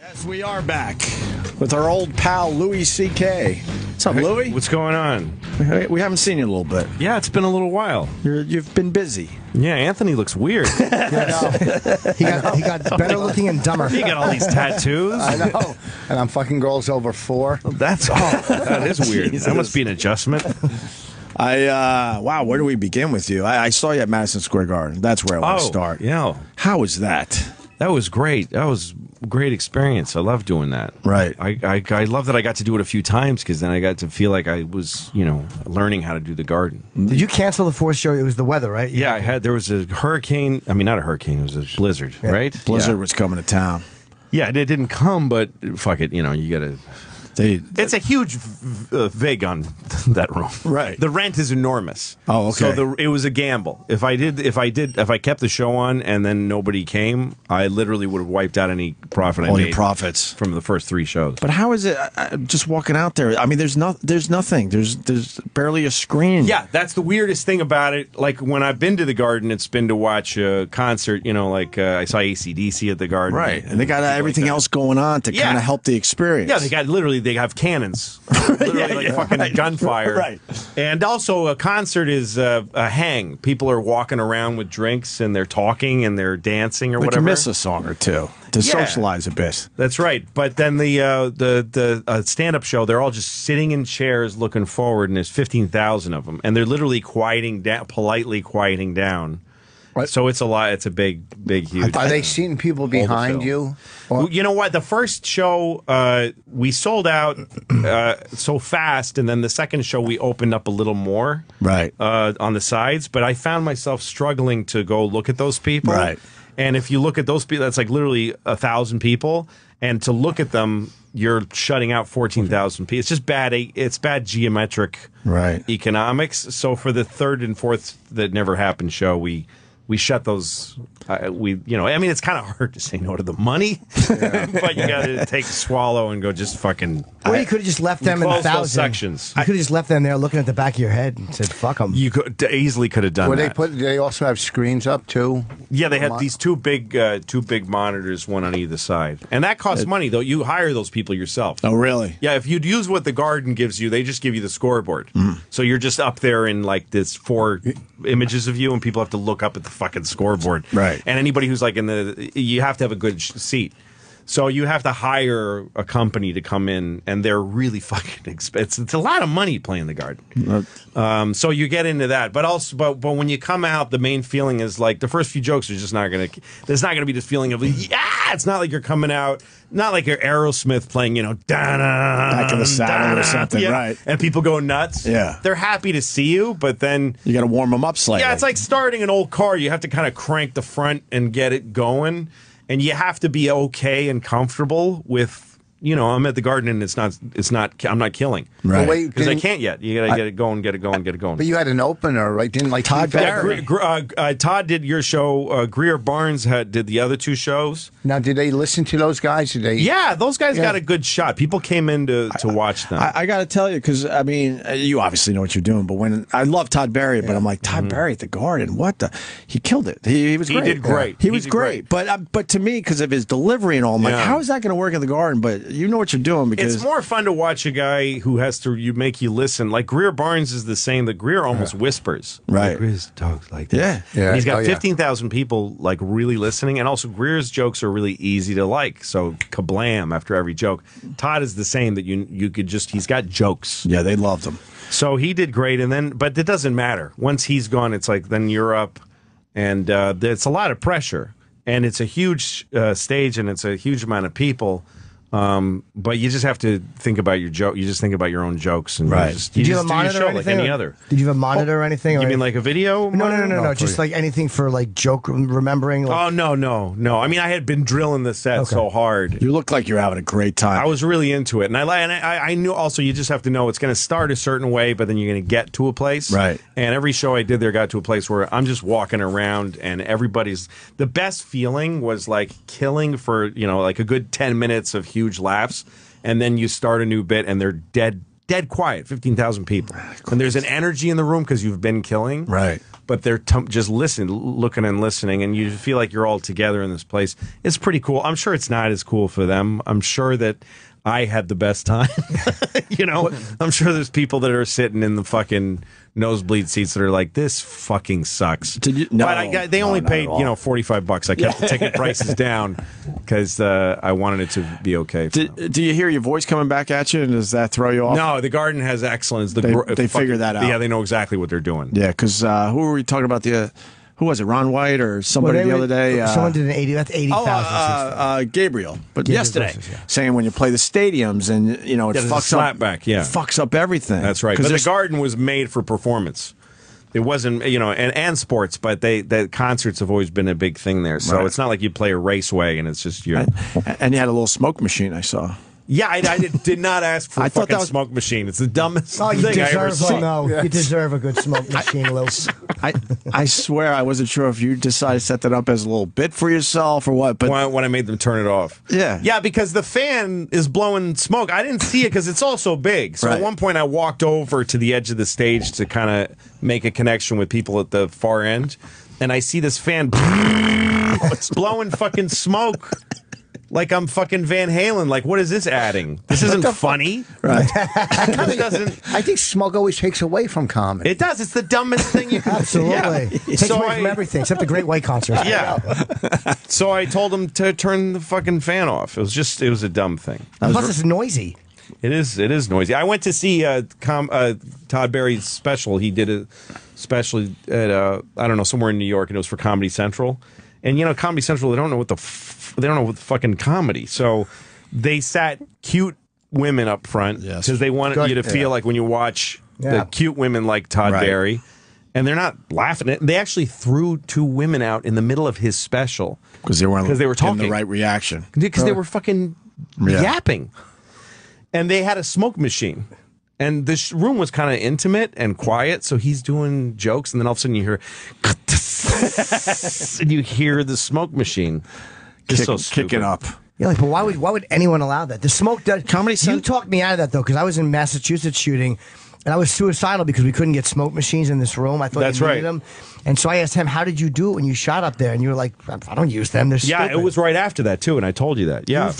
Yes, we are back with our old pal Louis C.K. What's up, Louis? What's going on? We haven't seen you in a little bit. Yeah, it's been a little while. You've been busy. Yeah, Anthony looks weird. He got better looking and dumber. He got all these tattoos. I know. And I'm fucking girls over 4. That is weird. Jesus. That must be an adjustment. Wow, where do we begin with you? I saw you at Madison Square Garden. That's where I want to start. Yeah. How was that? That was great. That was a great experience. I love doing that. Right. I love that I got to do it a few times because then I got to feel like I was, learning how to do the garden. Did you cancel the fourth show? It was the weather, right? Yeah, there was a hurricane. I mean, not a hurricane. It was a blizzard, right? Blizzard was coming to town. Yeah, it didn't come, but fuck it. You got to... It's a huge vig on that room. Right. The rent is enormous. Oh, okay. So it was a gamble. If I kept the show on and then nobody came, I literally would have wiped out any profit I made. All your profits from the first 3 shows. But how is it? Just walking out there. I mean, there's nothing. There's barely a screen. Yeah, that's the weirdest thing about it. Like when I've been to the Garden, it's been to watch a concert. I saw AC/DC at the Garden. Right, and they got everything else going on to kind of help the experience. Yeah, they have cannons, literally fucking gunfire. Right. And also a concert is a hang. People are walking around with drinks and they're talking and they're dancing or whatever. You miss a song or two to socialize a bit. That's right. But then the stand-up show, they're all just sitting in chairs looking forward, and there's 15,000 of them, and they're literally politely quieting down. Right. So it's a lot. It's a big, huge. Are they seeing people behind you? Or? You know what? The first show, we sold out so fast, and then the second show, we opened up a little more on the sides. But I found myself struggling to go look at those people. Right. And if you look at those people, that's like literally 1,000 people. And to look at them, you're shutting out 14,000 people. It's just bad. It's bad geometric economics. So for the third and fourth that never happened show, we shut those. I mean, it's kind of hard to say no to the money, but you got to take a swallow and go just fucking. Or you could have just left them in 1,000 sections. You could have just left them there looking at the back of your head and said, "Fuck them." You easily could have done that. Did they also have screens up too? Yeah, they had these two big monitors, one on either side, and that costs money though. You hire those people yourself. Oh, really? Yeah, if you'd use what the Garden gives you, they just give you the scoreboard. So you're just up there in like this 4 images of you, and people have to look up at the fucking scoreboard. Right. And anybody who's like you have to have a good seat. So you have to hire a company to come in, and they're really fucking expensive. It's a lot of money playing the Garden. So you get into that, but when you come out, the main feeling is like the first few jokes are just not gonna. There's not gonna be this feeling of It's not like you're coming out, not like you're Aerosmith playing, Back in the Saddle or something, right? And people go nuts. Yeah, they're happy to see you, but then you got to warm them up slightly. Yeah, it's like starting an old car. You have to kind of crank the front and get it going. And you have to be okay and comfortable with, I'm at the Garden and I'm not killing. Right. Because I can't yet. You got to get it going. But you had an opener, right? Didn't like Todd Barry. Todd did your show. Greer Barnes did the other 2 shows. Now, did they listen to those guys? Yeah, those guys got a good shot. People came in to watch them. I got to tell you, because, I mean, you obviously know what you're doing, but when I love Todd Barry, but I'm like, Todd Barry at the Garden, what the? He killed it. He was great. He did great. He was great. But to me, because of his delivery and all, I'm like, how is that going to work at the Garden? But you know what you're doing, because it's more fun to watch a guy who has to make you listen. Like Greer Barnes is the same. The Greer almost whispers. Right. Like, Greer's talks like that. Yeah. And he's got 15,000 people like really listening, and also Greer's jokes are really easy to like. So kablam after every joke. Todd is the same. That you could just he's got jokes. Yeah, they loved him. So he did great, but it doesn't matter. Once he's gone, it's like then you're up, and it's a lot of pressure, and it's a huge stage, and it's a huge amount of people. But you just have to think about your joke. You just think about your own jokes, and Did you have a monitor or anything? Like any other? Did you have a monitor or anything? You mean like a video? No. Just like anything for like joke remembering. Like... Oh no. I mean, I had been drilling the set so hard. You look like you're having a great time. I was really into it, and I knew also you just have to know it's going to start a certain way, but then you're going to get to a place. Right. And every show I did there got to a place where I'm just walking around, and everybody's. The best feeling was like killing for like a good 10 minutes of huge laughs, and then you start a new bit and they're dead dead quiet, 15,000 people. And there's an energy in the room because you've been killing. Right. But they're just listening, looking and listening, and you feel like you're all together in this place. It's pretty cool. I'm sure it's not as cool for them. I'm sure that I had the best time. I'm sure there's people that are sitting in the fucking nosebleed seats that are like, this fucking sucks. But they only paid, $45. I kept the ticket prices down because I wanted it to be okay. Do you hear your voice coming back at you, and does that throw you off? No, the Garden has excellence. They figure that out. Yeah, they know exactly what they're doing. Yeah, because who were we talking about? Who was it? Ron White or somebody the other day? Someone did an 80. That's 80,000. Gabriel. But yesterday, saying when you play the stadiums and it fucks up everything. That's right. But the Garden was made for performance. It wasn't, and sports, but the concerts have always been a big thing there. So it's not like you play a raceway and it's just you. And you had a little smoke machine, I saw. Yeah, I did not ask for a fucking smoke machine. It's the dumbest thing I ever saw. You deserve a good smoke machine, Lou. I swear I wasn't sure if you decided to set that up as a little bit for yourself or what. But when I made them turn it off. Yeah. Yeah, because the fan is blowing smoke. I didn't see it because it's all so big. So at one point I walked over to the edge of the stage to kind of make a connection with people at the far end. And I see this fan blowing fucking smoke. Like I'm fucking Van Halen. Like, what is this adding? This isn't funny. Right. I think smoke always takes away from comedy. It does. It's the dumbest thing you can Absolutely. Yeah. It takes away from everything except the Great White concert. Yeah. So I told him to turn the fucking fan off. It was a dumb thing. Plus, it's noisy. It is noisy. I went to see Todd Barry's special. He did a special at I don't know, somewhere in New York, and it was for Comedy Central. And Comedy Central, they don't know what the fucking comedy. So they sat cute women up front because they wanted you to feel like when you watch the cute women like Todd Barry, and they're not laughing at. They actually threw 2 women out in the middle of his special because they were talking the right reaction because they were fucking yapping, and they had a smoke machine. And this room was kind of intimate and quiet, so he's doing jokes, and then all of a sudden you hear, and you hear the smoke machine kicking up. Yeah, but why would anyone allow that? The smoke does. You talked me out of that though, because I was in Massachusetts shooting, and I was suicidal because we couldn't get smoke machines in this room. I thought That's you needed right. them. And so I asked him, how did you do it when you shot up there? And you were like, I don't use them. They're stupid. It was right after that, too, and I told you that. Yeah.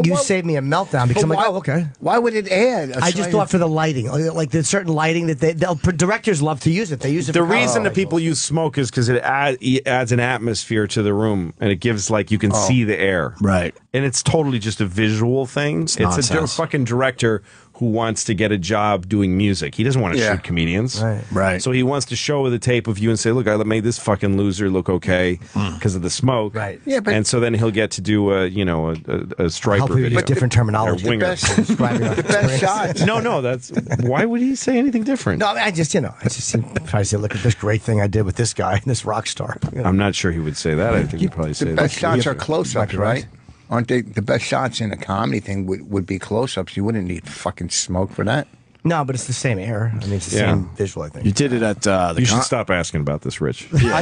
You saved me a meltdown because I'm like, oh, okay. Why would it add? I just thought for the lighting. Like there's certain lighting that directors love to use it. They use it The reason that people use smoke is because it adds an atmosphere to the room, and it gives, you can see the air. Right. And it's totally just a visual thing. It's a fucking director who wants to get a job doing music. He doesn't want to shoot comedians. Right. So he wants to show the tape of you and say, look, I made this fucking loser look okay because of the smoke. Right. Yeah, but and so then he'll get to do a striper video. Use different terminology. Or winger. the best shots. No, that's why would he say anything different? No, I just try to say, look at this great thing I did with this guy, this rock star. I'm not sure he would say that. I think he'd probably say the that. best shots are close-ups, right? Aren't they the best shots in a comedy thing would be close-ups? You wouldn't need fucking smoke for that. No, but it's the same air. I mean, it's the same visual, I think. You did it at the You should stop asking about this, Rich. Why?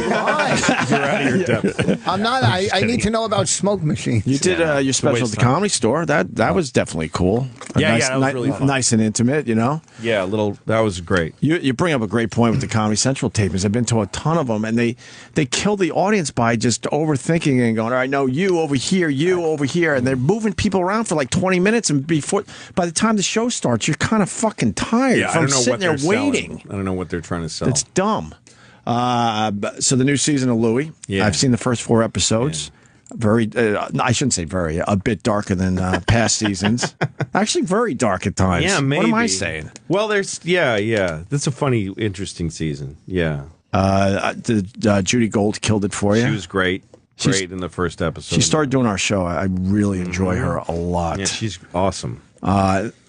You're out of your depth. I'm not. I need to know about smoke machines. You did your special at the Comedy Store. That was definitely cool. That was really fun. Nice and intimate, Yeah, that was great. You bring up a great point with the Comedy Central tapings. I've been to a ton of them, and they kill the audience by just overthinking and going, all right, no, you over here, and they're moving people around for like 20 minutes, and by the time the show starts, you're kind of fucking tired from sitting there waiting. I don't know what they're trying to sell. It's dumb. So the new season of Louie, I've seen the first 4 episodes. Very, I shouldn't say very, a bit darker than past seasons. Actually, very dark at times. Yeah, maybe. What am I saying? Well, that's a funny, interesting season. Yeah. Judy Gold killed it for you. She was great. Great in the first episode. She started doing our show. I really enjoy her a lot. Yeah, she's awesome.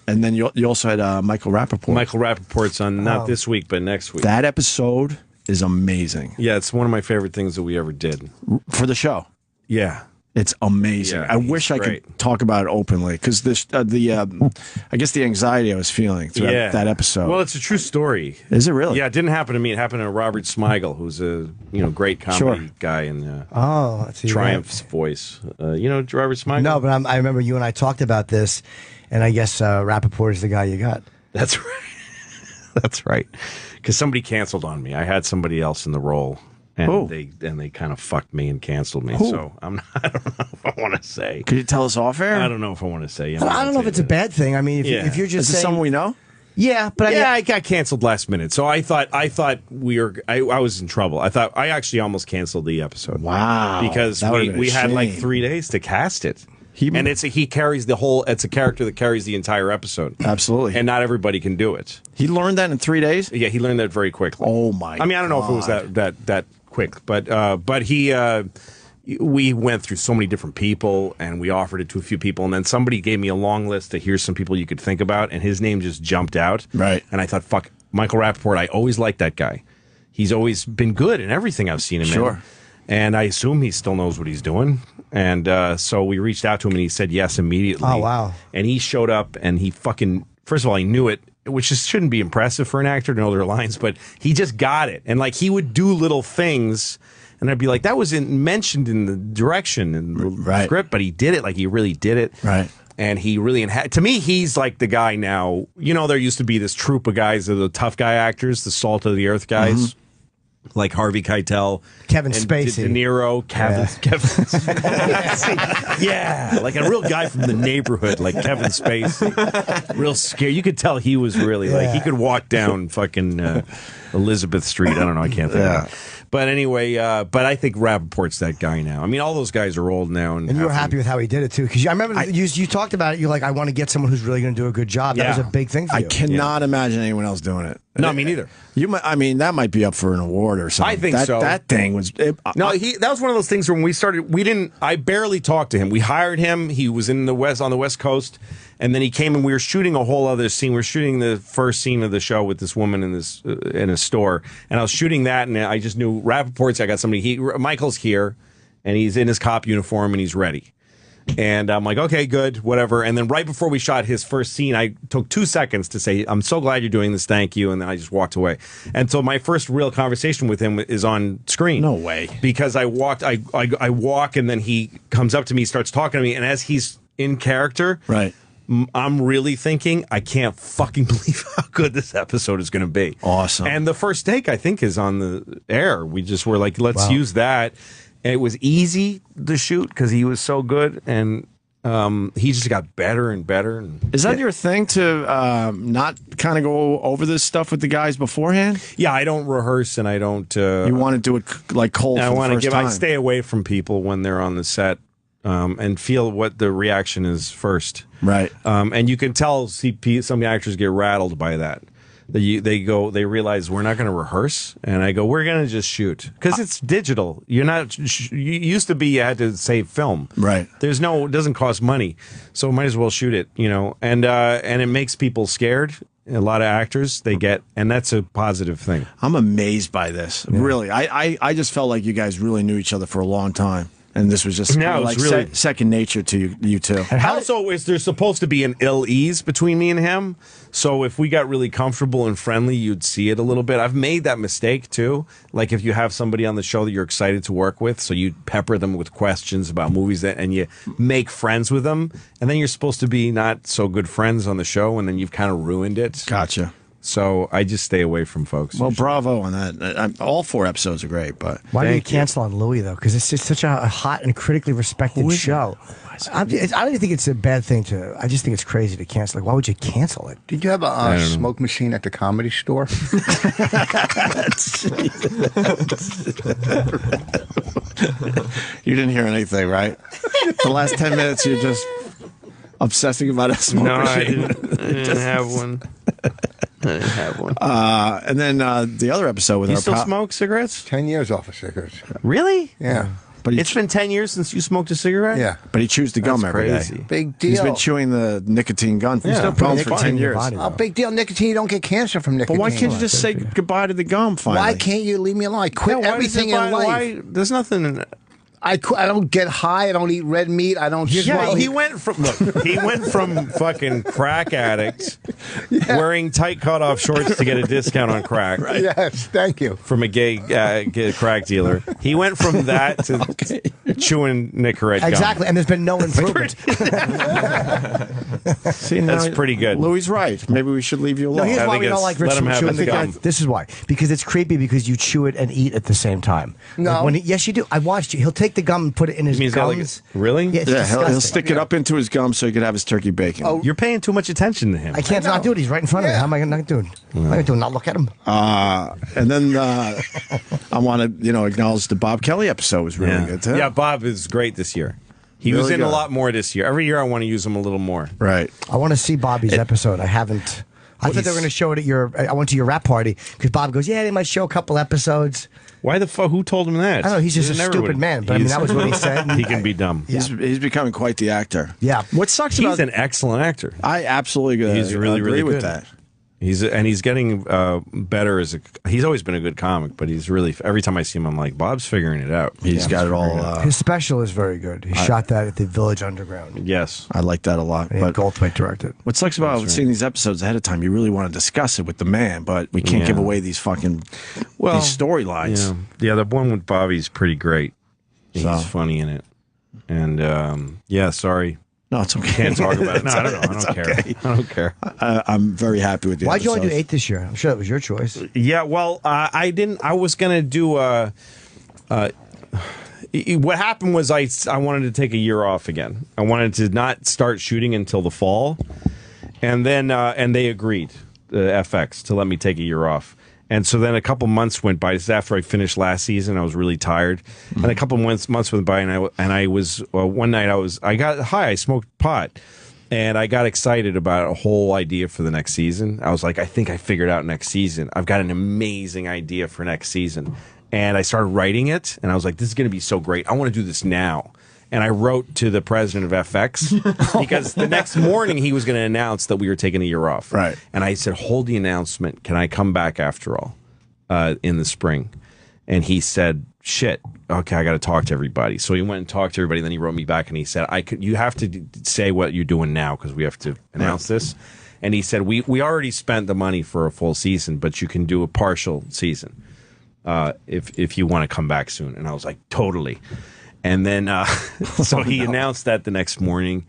And then you also had Michael Rappaport. Michael Rappaport's on not this week, but next week. That episode is amazing. Yeah, it's one of my favorite things that we ever did. For the show. Yeah. It's amazing. Yeah, I wish I could talk about it openly because I guess the anxiety I was feeling through that episode. Well, it's a true story. Is it really? Yeah, it didn't happen to me. It happened to Robert Smigel, who's a great comedy guy in Triumph's Voice. Robert Smigel? No, but I remember you and I talked about this, and I guess Rappaport is the guy you got. That's right. That's right. Because somebody canceled on me. I had somebody else in the role. And they kind of fucked me and canceled me. So I don't know if I want to say. Could you tell us off air? I don't know if I want to say. I don't know if it's a bad thing. I mean, if you're just saying, someone we know. Yeah, but I got canceled last minute. So I thought I was in trouble. I thought I actually almost canceled the episode. Wow, because we had like 3 days to cast it. He carries the whole. It's a character that carries the entire episode. Absolutely, and not everybody can do it. He learned that in 3 days. Yeah, he learned that very quickly. Oh my! I mean, I don't know if it was that quick, but he. We went through so many different people, and we offered it to a few people, and then somebody gave me a long list of here's some people you could think about, and his name just jumped out. Right, and I thought, fuck, Michael Rappaport. I always liked that guy. He's always been good in everything I've seen him in. And I assume he still knows what he's doing. And so we reached out to him, and he said yes immediately. Oh, wow. And he showed up, and he fucking, first of all, he knew it, which just shouldn't be impressive for an actor to know their lines, but he just got it. And, like, he would do little things, and I'd be like, that wasn't mentioned in the direction and the script, but he did it. Like, he really did it. Right. And he really, to me, he's like the guy now. You know, there used to be this troupe of guys, the tough guy actors, the salt of the earth guys. Mm-hmm. Like Harvey Keitel, Kevin Spacey, De Niro, Kevin Spacey. Yeah, like a real guy from the neighborhood, like Kevin Spacey. Real scary. You could tell he was really like he could walk down fucking Elizabeth Street. I don't know. I can't think of it. But anyway, but I think Rappaport's that guy now. I mean, all those guys are old now. And you were happy with how he did it, too. Because I remember you talked about it. You're like, I want to get someone who's really going to do a good job. That was a big thing for you. I cannot imagine anyone else doing it. No, me neither. I mean, that might be up for an award or something. I think so. That thing was... that was one of those things where when we started, I barely talked to him. We hired him. He was on the West Coast. And then he came and we were shooting a whole other scene. We were shooting the first scene of the show with this woman in a store. And I was shooting that, and I just knew Rappaport's. I got somebody. Michael's here, and he's in his cop uniform, and he's ready. And I'm like, okay, good, whatever. And then right before we shot his first scene, I took 2 seconds to say, I'm so glad you're doing this. Thank you. And then I just walked away. And so my first real conversation with him is on screen. No way. Because I walk, and then he comes up to me, starts talking to me, and as he's in character, right. I'm really thinking, I can't fucking believe how good this episode is going to be. Awesome. And the first take, I think, is on the air. We just were like, let's use that. And it was easy to shoot because he was so good, and he just got better and better. Is that your thing to not kind of go over this stuff with the guys beforehand? Yeah, I don't rehearse, and I don't. You want to do it like cold. I want to I stay away from people when they're on the set. And feel what the reaction is first. Right. And you can tell some of the actors get rattled by that. They realize we're not going to rehearse. And I go, we're going to just shoot. Because it's digital. You used to be, you had to save film. Right. It doesn't cost money. So might as well shoot it, and it makes people scared. A lot of actors, and that's a positive thing. I'm amazed by this. Yeah. Really. I just felt like you guys really knew each other for a long time. And this was just really second nature to you two. Also, there's supposed to be an ill ease between me and him. So if we got really comfortable and friendly, you'd see it a little bit. I've made that mistake too. Like if you have somebody on the show that you're excited to work with, so you pepper them with questions about movies and you make friends with them, and then you're supposed to be not so good friends on the show, and then you've kind of ruined it. Gotcha. So I just stay away from folks. Well, bravo on that. All 4 episodes are great, but why did you cancel on Louis though? Because it's just such a hot and critically respected show. I don't even think it's a bad thing to. I just think it's crazy to cancel. Like, why would you cancel it? Did you have a smoke machine at the Comedy Store? You didn't hear anything, right? The last 10 minutes, you're just obsessing about a smoke machine. I didn't have one. I didn't have one. And then the other episode with you still smoke cigarettes? 10 years off of cigarettes. Really? Yeah. But it's been 10 years since you smoked a cigarette? Yeah. But he chews the gum every day. Big deal. He's been chewing the nicotine gun. He's been gum for 10 years. Oh, big deal. Nicotine, you don't get cancer from nicotine. But why can't you just say goodbye to the gum finally? Why can't you leave me alone? I quit everything in life. There's nothing... I don't get high. I don't eat red meat. I don't. Yeah, he went from fucking crack addict wearing tight cutoff shorts to get a discount on crack. Right. Yes, thank you. From a gay crack dealer. He went from that to chewing Nicorette gum. Exactly, and there's been no improvement. See, that's pretty good. Louis' right. Maybe we should leave you alone. No, here's why we don't like Rich chewing the gum. This is why. Because it's creepy because you chew it and eat at the same time. No. Like yes, you do. I watched you. He'll take the gum and put it in his gums. Really? Yeah, he'll stick it up into his gum so he could have his turkey bacon. Oh, you're paying too much attention to him. I can't not do it. He's right in front of me. How am I not doing? I'm not doing. Not look at him. And then I want to acknowledge the Bob Kelly episode was really good too. Yeah, Bob is great this year. He was in a lot more this year. Every year I want to use him a little more. Right. I want to see Bobby's episode. I haven't. I thought they were going to show it at your. I went to your rap party because Bob goes, yeah, they might show a couple episodes. Why the fuck? Who told him that? I don't know. He's just a stupid man. But I mean, that was what he said. He can be dumb. Yeah. He's becoming quite the actor. Yeah. What sucks He's about an excellent actor. I absolutely He's really agree with good. that. He's getting better as he's always been a good comic, but he's really every time I see him, I'm like, Bob's figuring it out. He's got it all. His special is very good. He shot that at the Village Underground. Yes, I like that a lot. And Goldthwait directed. What sucks about seeing these episodes ahead of time, you really want to discuss it with the man, but we can't give away these fucking these storylines. Yeah, the one with Bobby's pretty great. He's funny in it, and sorry. No, it's okay. Can't talk about it. No, I don't know. I don't care. Okay. I don't care. I'm very happy with the Why'd you only do episodes. 8 this year? I'm sure that was your choice. Yeah, well, I didn't. I was gonna do. What happened was I wanted to take a year off again. I wanted to not start shooting until the fall, and then and they agreed, the FX, to let me take a year off. And so then a couple months went by. This is after I finished last season. I was really tired, and a couple months went by, and I was one night I got high. I smoked pot, and I got excited about a whole idea for the next season. I was like, I think I figured out next season. I've got an amazing idea for next season, and I started writing it, and I was like, this is going to be so great. I want to do this now. And I wrote to the president of FX because the next morning he was going to announce that we were taking a year off. Right. And I said, hold the announcement. Can I come back after all in the spring? And he said, shit, okay, I got to talk to everybody. So he went and talked to everybody. Then he wrote me back and he said, you have to say what you're doing now because we have to announce this. And he said, we already spent the money for a full season, but you can do a partial season if you want to come back soon. And I was like, totally. And then, so he announced that the next morning,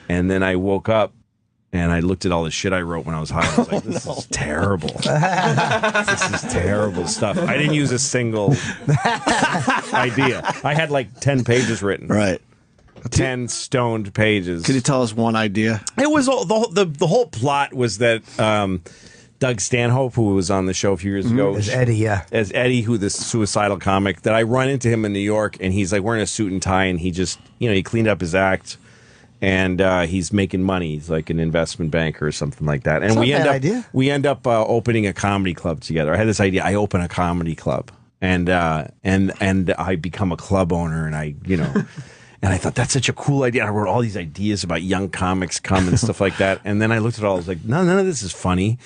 and then I woke up and I looked at all the shit I wrote when I was high. I was like, this is terrible. This is terrible stuff. I didn't use a single idea. I had like 10 pages written. Right. 10 stoned pages. Could you tell us one idea? It was all, the whole plot was that Doug Stanhope, who was on the show a few years ago. As Eddie, yeah. As Eddie, who the suicidal comic, that I run into him in New York, and he's like wearing a suit and tie, and he just, he cleaned up his act, and he's making money. He's like an investment banker or something like that. And we end up opening a comedy club together. I had this idea. I open a comedy club, and I become a club owner, and and I thought, that's such a cool idea. I wrote all these ideas about young comics come and stuff like that. And then I looked at it all, I was like, no, none of this is funny.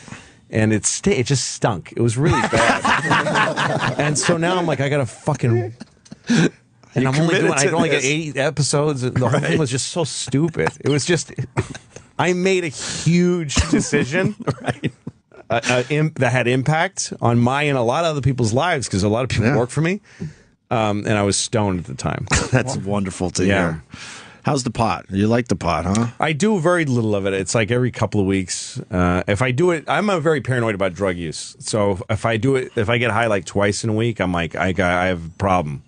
And it just stunk. It was really bad. And so now I'm like, I got to fucking... And I'm only I only get 8 episodes. The whole thing was just so stupid. It was just... I made a huge decision that had impact on my and a lot of other people's lives because a lot of people work for me. And I was stoned at the time. That's wonderful to hear. How's the pot? You like the pot, huh? I do very little of it. It's like every couple of weeks. If I do it, I'm very paranoid about drug use. So if I do it, if I get high like twice in a week, I'm like, I have a problem,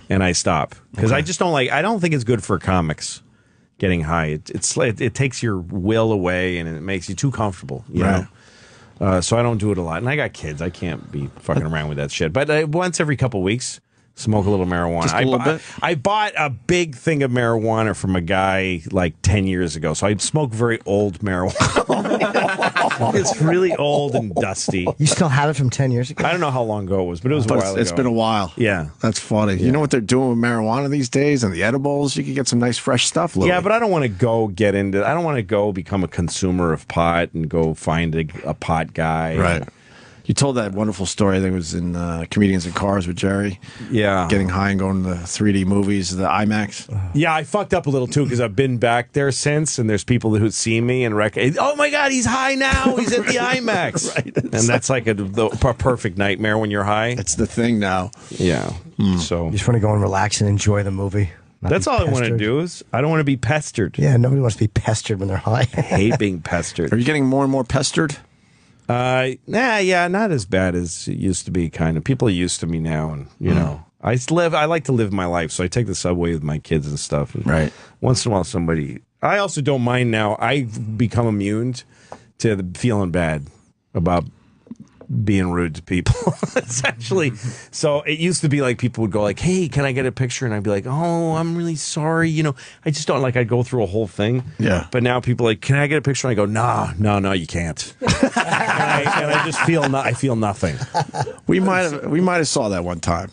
and I stop because I just don't like. I don't think it's good for comics getting high. It takes your will away and it makes you too comfortable. You know. So I don't do it a lot. And I got kids. I can't be fucking around with that shit. But once every couple of weeks. Smoke a little marijuana. Just a little bit? I bought a big thing of marijuana from a guy like 10 years ago. So I smoke very old marijuana. It's really old and dusty. You still have it from 10 years ago? I don't know how long ago it was, but it was a while ago. It's been a while. Yeah. That's funny. You know what they're doing with marijuana these days and the edibles? You can get some nice fresh stuff, Louis. Yeah, but I don't want to go get into... I don't want to go become a consumer of pot and go find a pot guy. Right. You told that wonderful story. I think it was in Comedians in Cars with Jerry. Yeah. Getting high and going to the 3D movies, the IMAX. Yeah, I fucked up a little too because I've been back there since, and there's people who see me and oh my God, he's high now. He's at the IMAX. Right. And that's like a perfect nightmare when you're high. It's the thing now. Yeah. So You just want to go and relax and enjoy the movie. That's all I want to do is I don't want to be pestered. Yeah, nobody wants to be pestered when they're high. I hate being pestered. Are you getting more and more pestered? Yeah, not as bad as it used to be. Kind of people are used to me now, and you know, I like to live my life, so I take the subway with my kids and stuff. And right. Once in a while, somebody. I also don't mind now. I've become immune to the feeling bad about being rude to people. It's actually so. It used to be like people would go like, "Hey, can I get a picture?" And I'd be like, "Oh, I'm really sorry. You know, I just don't like." I'd go through a whole thing. Yeah. But now people are like, "Can I get a picture?" And I go, "No, you can't." and I just feel I feel nothing. We might have saw that one time.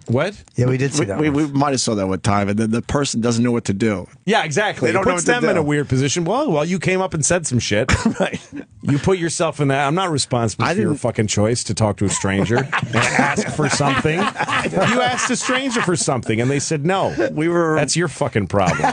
What? Yeah, we did see that. We might have saw that one time, and then the person doesn't know what to do. Yeah, exactly. They don't it puts know what to them in do. a weird position. Well, you came up and said some shit. Right. You put yourself in that. I'm not responsible for your fucking choice to talk to a stranger and ask for something. You asked a stranger for something, and they said no. That's your fucking problem.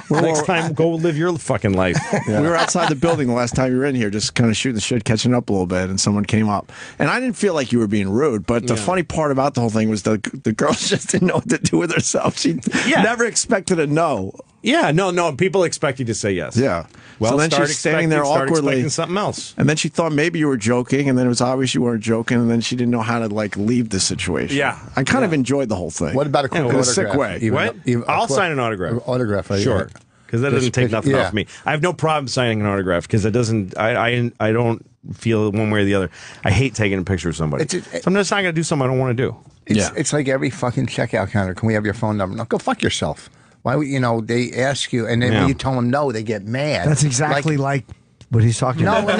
Next time, go live your fucking life. Yeah. We were outside the building the last time you were in here, just kind of shooting the shit, catching up a little bit, and someone came up. And I didn't feel like you were being rude, but the funny part about the whole thing was the girls just didn't know what to do with herself. She never expected a no. Yeah, no. People expect you to say yes. Yeah. Well, so then she's standing there awkwardly. Something else. And then she thought maybe you were joking, and then it was obvious you weren't joking, and then she didn't know how to like leave the situation. Yeah. I kind of enjoyed the whole thing. What about a quick in autograph? a sick way? What? I'll sign an autograph. Autograph. Sure. Because that doesn't take nothing off me. I have no problem signing an autograph because it doesn't. I don't feel one way or the other. I hate taking a picture of somebody. So I'm just not going to do something I don't want to do. It's like every fucking checkout counter. Can we have your phone number? No, go fuck yourself. Why would they ask you, and then when you tell them no, they get mad. That's exactly like what he's talking about. No,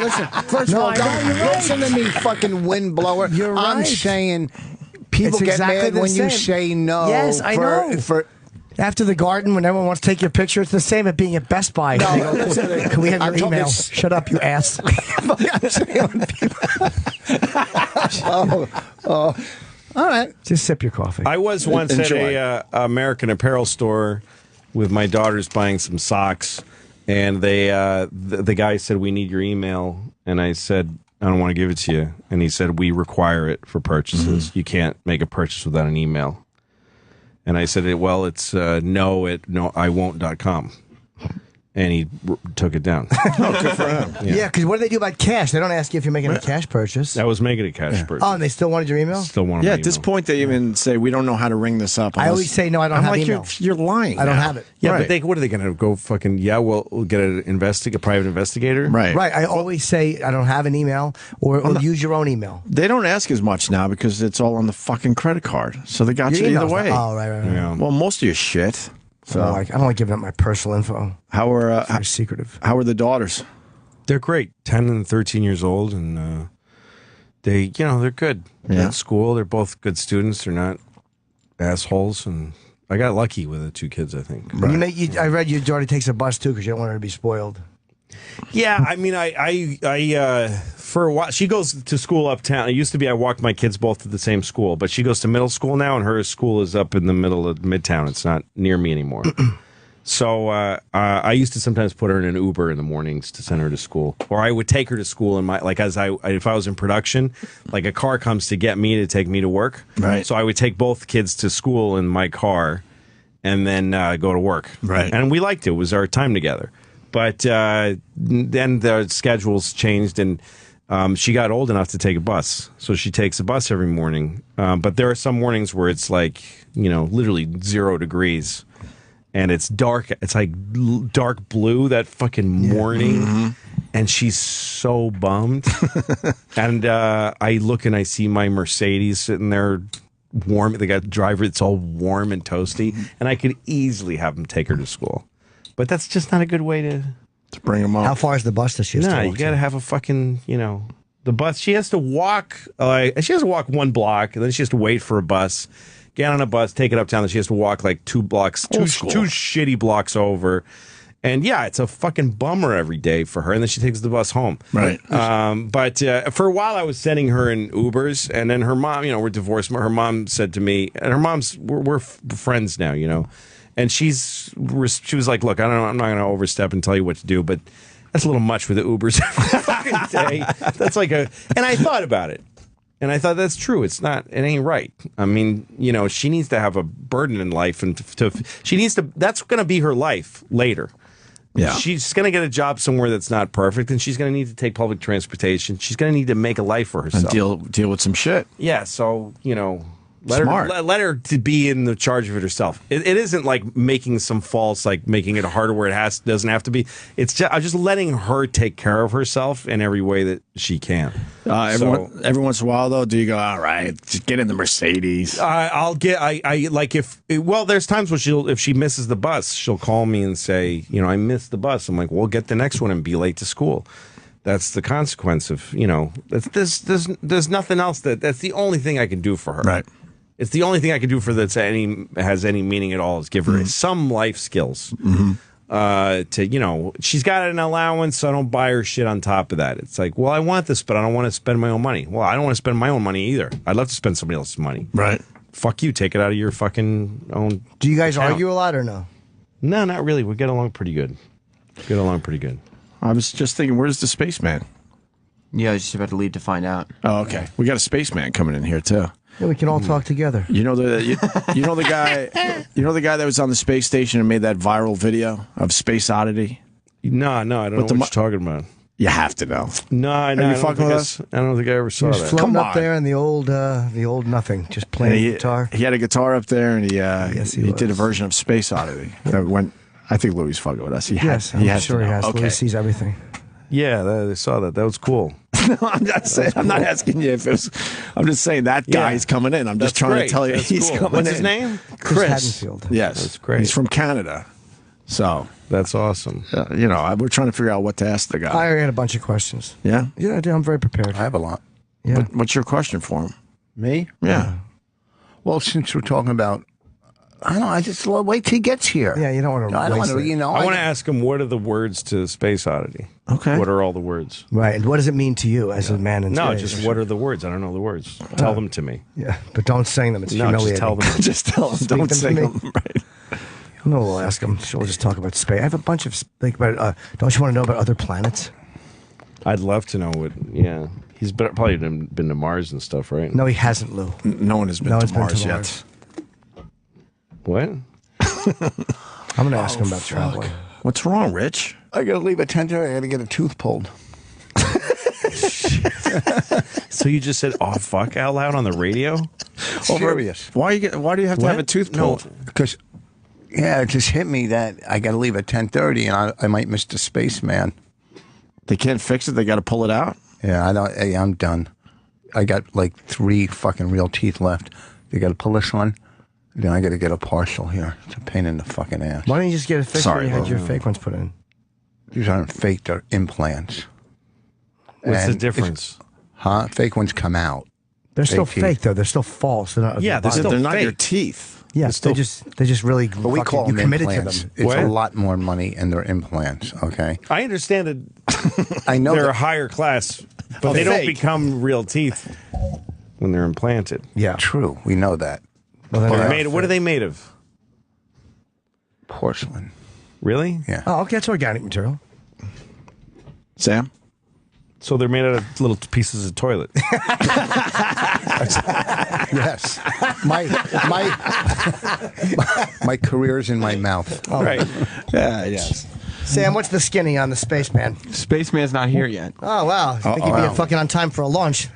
listen. First of all, don't listen to me, fucking windblower. You're right. I'm saying people get mad when you say no. Yes, I know. After the garden, when everyone wants to take your picture, it's the same at being at Best Buy. No, can we have your email? Shut up, you ass. All right. Just sip your coffee. I was once at a American Apparel store with my daughters buying some socks, and the guy said, "We need your email," and I said, "I don't want to give it to you," and he said, "We require it for purchases. You can't make a purchase without an email." And I said, "Well, it's no@iwon't.com." And he took it down. Oh, good for him. Yeah, because what do they do about cash? They don't ask you if you're making a cash purchase. I was making a cash purchase. Oh, and they still wanted your email? Still wanted my at this email. point, they even say, we don't know how to ring this up. I always say, no, I don't have email. You're lying. I don't have it. Yeah, Right. but what are they going to go fucking, we'll get a private investigator? Right. Right. I always say, I don't have an email, or use your own email. They don't ask as much now because it's all on the fucking credit card. So they got you either way. Oh, right. Yeah. Well, most of your shit. So I don't like giving up my personal info. how are Very secretive. how are the daughters? They're great. 10 and 13 years old, and they're good. Yeah. At school, they're both good students. They're not assholes, and I got lucky with the two kids, I think. And I read your daughter takes a bus, too, because you don't want her to be spoiled. Yeah, I mean, I for a while, she goes to school uptown. It used to be I walked my kids both to the same school, but she goes to middle school now, and her school is up in the middle of Midtown. It's not near me anymore. So I used to sometimes put her in an Uber in the mornings to send her to school, or I would take her to school in my if I was in production, like a car comes to get me to take me to work. Right. So I would take both kids to school in my car, and then go to work. Right. And we liked it. It was our time together. But then the schedules changed, and she got old enough to take a bus. So she takes a bus every morning. But there are some mornings where it's like, literally 0 degrees. And it's dark. It's like dark blue that fucking morning. Mm-hmm. And she's so bummed. And I look and I see my Mercedes sitting there warm. They got the driver. It's all warm and toasty. And I could easily have them take her to school. But that's just not a good way to bring them up. How far is the bus that she has to walk? You got to have a fucking, the bus. She has to walk. She has to walk 1 block, and then she has to wait for a bus, get on a bus, take it uptown. Then she has to walk like 2 blocks, two shitty blocks over, And yeah, it's a fucking bummer every day for her. And then she takes the bus home. Right. But for a while, I was sending her in Ubers. And then her mom, we're divorced. Her mom said to me, and her mom's, we're friends now, And she was like, look, I'm not going to overstep and tell you what to do, but that's a little much with the Ubers every fucking day. That's and I thought about it. And I thought that's true. It ain't right. I mean, she needs to have a burden in life, and that's going to be her life later. Yeah. She's going to get a job somewhere that's not perfect, and she's going to need to take public transportation. She's going to need to make a life for herself. And deal with some shit. Yeah, so, let her to be in the charge of it herself. It isn't like making some false, like making it harder where it doesn't have to be. I'm just letting her take care of herself in every way that she can. Every once in a while, though, do you go, all right, just get in the Mercedes? There's times when if she misses the bus, she'll call me and say, I missed the bus. I'm like, well, get the next one and be late to school. That's the consequence of, there's nothing else that's the only thing I can do for her. Right. It's the only thing I can do for that has any meaning at all is give her some life skills. She's got an allowance, so I don't buy her shit on top of that. It's like, well, I want this, but I don't want to spend my own money. Well, I don't want to spend my own money either. I'd love to spend somebody else's money. Right. Fuck you. Take it out of your fucking own. Do you guys account. argue a lot or no? No, not really. We get along pretty good. I was just thinking, where's the spaceman? Yeah, I was just about to leave to find out. Oh, okay. We got a spaceman coming in here too. Yeah, we can all talk together. You know the guy that was on the space station and made that viral video of Space Oddity? No, I don't know what you're talking about. You have to know. No, Are you fucking with us? I don't think I ever saw He was that. floating up there in the old nothing, just playing guitar. He had a guitar up there, and he he did a version of Space Oddity that went. I think Louis fucking with us. I'm sure he has. Okay. Louis sees everything. Yeah, I saw that. That was cool. No, I'm not saying. I'm not asking you if it was. I'm just saying that guy's coming in. I'm just trying to tell you he's coming in. What's his name? Chris Hadfield. Yes, that's great. He's from Canada, so that's awesome. We're trying to figure out what to ask the guy. I already had a bunch of questions. Yeah, I do. I'm very prepared. I have a lot. Yeah. What's your question for him? Me? Yeah. Well, since we're talking about, I don't know. I just wait till he gets here. Yeah, you don't want to. I don't want to. I want to ask him, what are the words to Space Oddity? Okay. What are all the words? Right. And what does it mean to you as a man in space? No, just what are the words? I don't know the words. Tell them to me. Yeah, but don't sing them. It's humiliating. Just tell them. Just tell him. Don't sing them. Right. No, we'll ask him. We'll just talk about space. I have a bunch of don't you want to know about other planets? I'd love to know what. Yeah, he's probably been to Mars and stuff, right? No, he hasn't, Lou. No one has been to Mars yet. What? I'm going to ask him about traveling. What's wrong, Rich? I got to leave at 10:30. I got to get a tooth pulled. So you just said "oh fuck" out loud on the radio? Serious. Why do you have to have a tooth pulled? Because it just hit me that I got to leave at 10:30, and I might miss the spaceman. They can't fix it. They got to pull it out. Yeah, I don't. I'm done. I got like 3 fucking real teeth left. They got to pull this one. Then I got to get a partial here. It's a pain in the fucking ass. Why don't you just get it fixed when you had your fake ones put in? These aren't fake, they're implants. What's the difference? Fake ones come out. They're still fake, though. They're still false. They're not, they're not your teeth. Yes, they just really. But we call them committed implants. to them. It's a lot more money, and they're implants. Okay, I understand it. I know they're a higher class, but they don't fake. become real teeth when they're implanted. Yeah, true. We know that. Well, what are they made of? Porcelain. Really? Yeah. Oh, okay. That's organic material. Sam? So they're made out of little pieces of toilet. Yes. My career's in my mouth. Oh. Right. Yeah, yes. Sam, what's the skinny on the spaceman? Spaceman's not here yet. Oh, wow. I think he'd be fucking on time for a launch.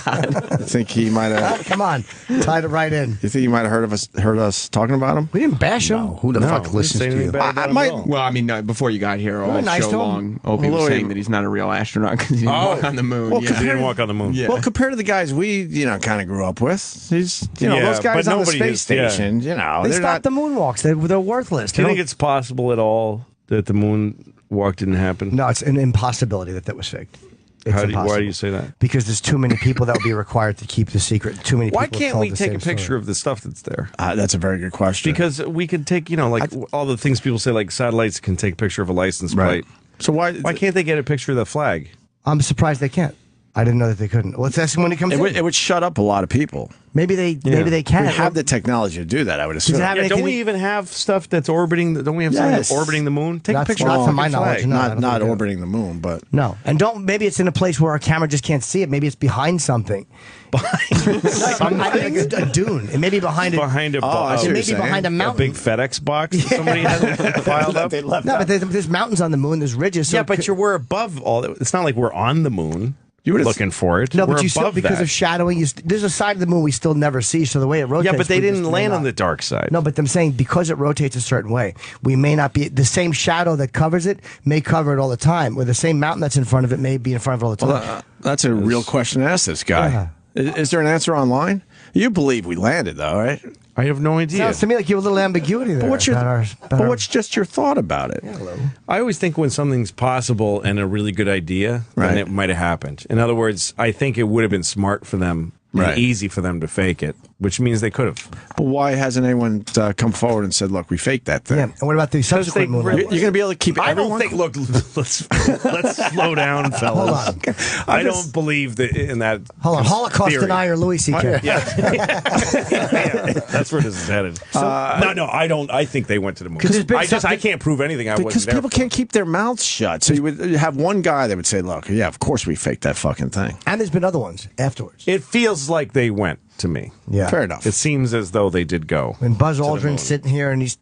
God. I think he might have. Come on. Tied it right in. You think he might have heard us talking about him? We didn't bash him. No, who the fuck listens to you? Well, I mean, before you got here, all nice show to him. long, Opie was saying that he's not a real astronaut because he didn't walk on the moon. Well, He didn't walk on the moon. Yeah. Well, compared to the guys we, kind of grew up with, he's, those guys but on the nobody space is, yeah. station, They they're stopped not. the moonwalks. They're worthless. Do you think it's possible at all that the moon walk didn't happen? No, it's an impossibility that was faked. It's impossible. Why do you say that? Because there's too many people that would be required to keep the secret. Too many people. Why can't we take a picture of the stuff that's there? That's a very good question. Because we could take, all the things people say, like satellites can take a picture of a license plate. So why can't they get a picture of the flag? I'm surprised they can't. I didn't know that they couldn't. Well, that's when it comes. It would shut up a lot of people. Maybe they can. We have the technology to do that. I would assume. Don't we even have stuff that's orbiting? Don't we have something that's orbiting the moon? Take a picture. Not to my knowledge. Not orbiting the moon, but no. And maybe it's in a place where our camera just can't see it. Maybe it's behind something. Behind something? Like a dune. It may be behind a box. It may be behind a mountain. A big FedEx box that somebody has piled up. But there's mountains on the moon. There's ridges. So but we're above all. It's not like we're on the moon. You were looking for it. No, but because of shadowing, there's a side of the moon we still never see. So the way it rotates. Yeah, but they didn't land on the dark side. No, but I'm saying because it rotates a certain way, we may not be the same shadow that covers it may cover it all the time. Where the same mountain that's in front of it may be in front of it all the time. Well, that's a real question to ask this guy. Yeah. Is there an answer online? You believe we landed, though, right? I have no idea. Sounds to me like you have a little ambiguity there. But what's just your thought about it? Hello. I always think when something's possible and a really good idea, then it might have happened. In other words, I think it would have been smart for them, and easy for them to fake it, which means they could have. But why hasn't anyone come forward and said, "Look, we faked that thing"? Yeah. And what about the subsequent moon? You're going to be able to keep everyone? I don't think. Look, let's slow down, fellas. Hold on. I don't believe that in that. Hold on, Holocaust theory. denier Louis C.K. Yeah, that's where this is headed. No, I don't. I think they went to the moon. I can't prove anything. Because people can't keep their mouths shut. So you would have one guy that would say, "Look, yeah, of course we faked that fucking thing." And there's been other ones afterwards. It feels like they went to me. Yeah, fair enough. It seems as though they did go. And Buzz Aldrin's sitting here and he's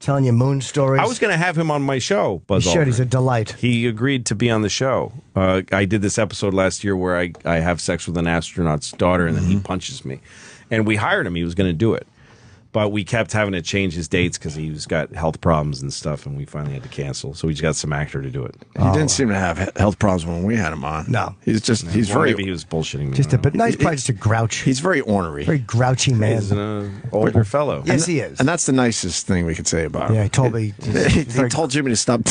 telling you moon stories. I was going to have him on my show, Buzz Aldrin. He's a delight. He agreed to be on the show. I did this episode last year where I have sex with an astronaut's daughter and then he punches me. And we hired him. He was going to do it. But we kept having to change his dates because he's got health problems and stuff, and we finally had to cancel. So we just got some actor to do it. He didn't seem to have health problems when we had him on. No. He's very... Maybe he was bullshitting me. He's probably just a grouch. He's very ornery. Very grouchy man. He's an older fellow. Yes, he is. And that's the nicest thing we could say about him. Yeah, he told me. He told Jimmy to stop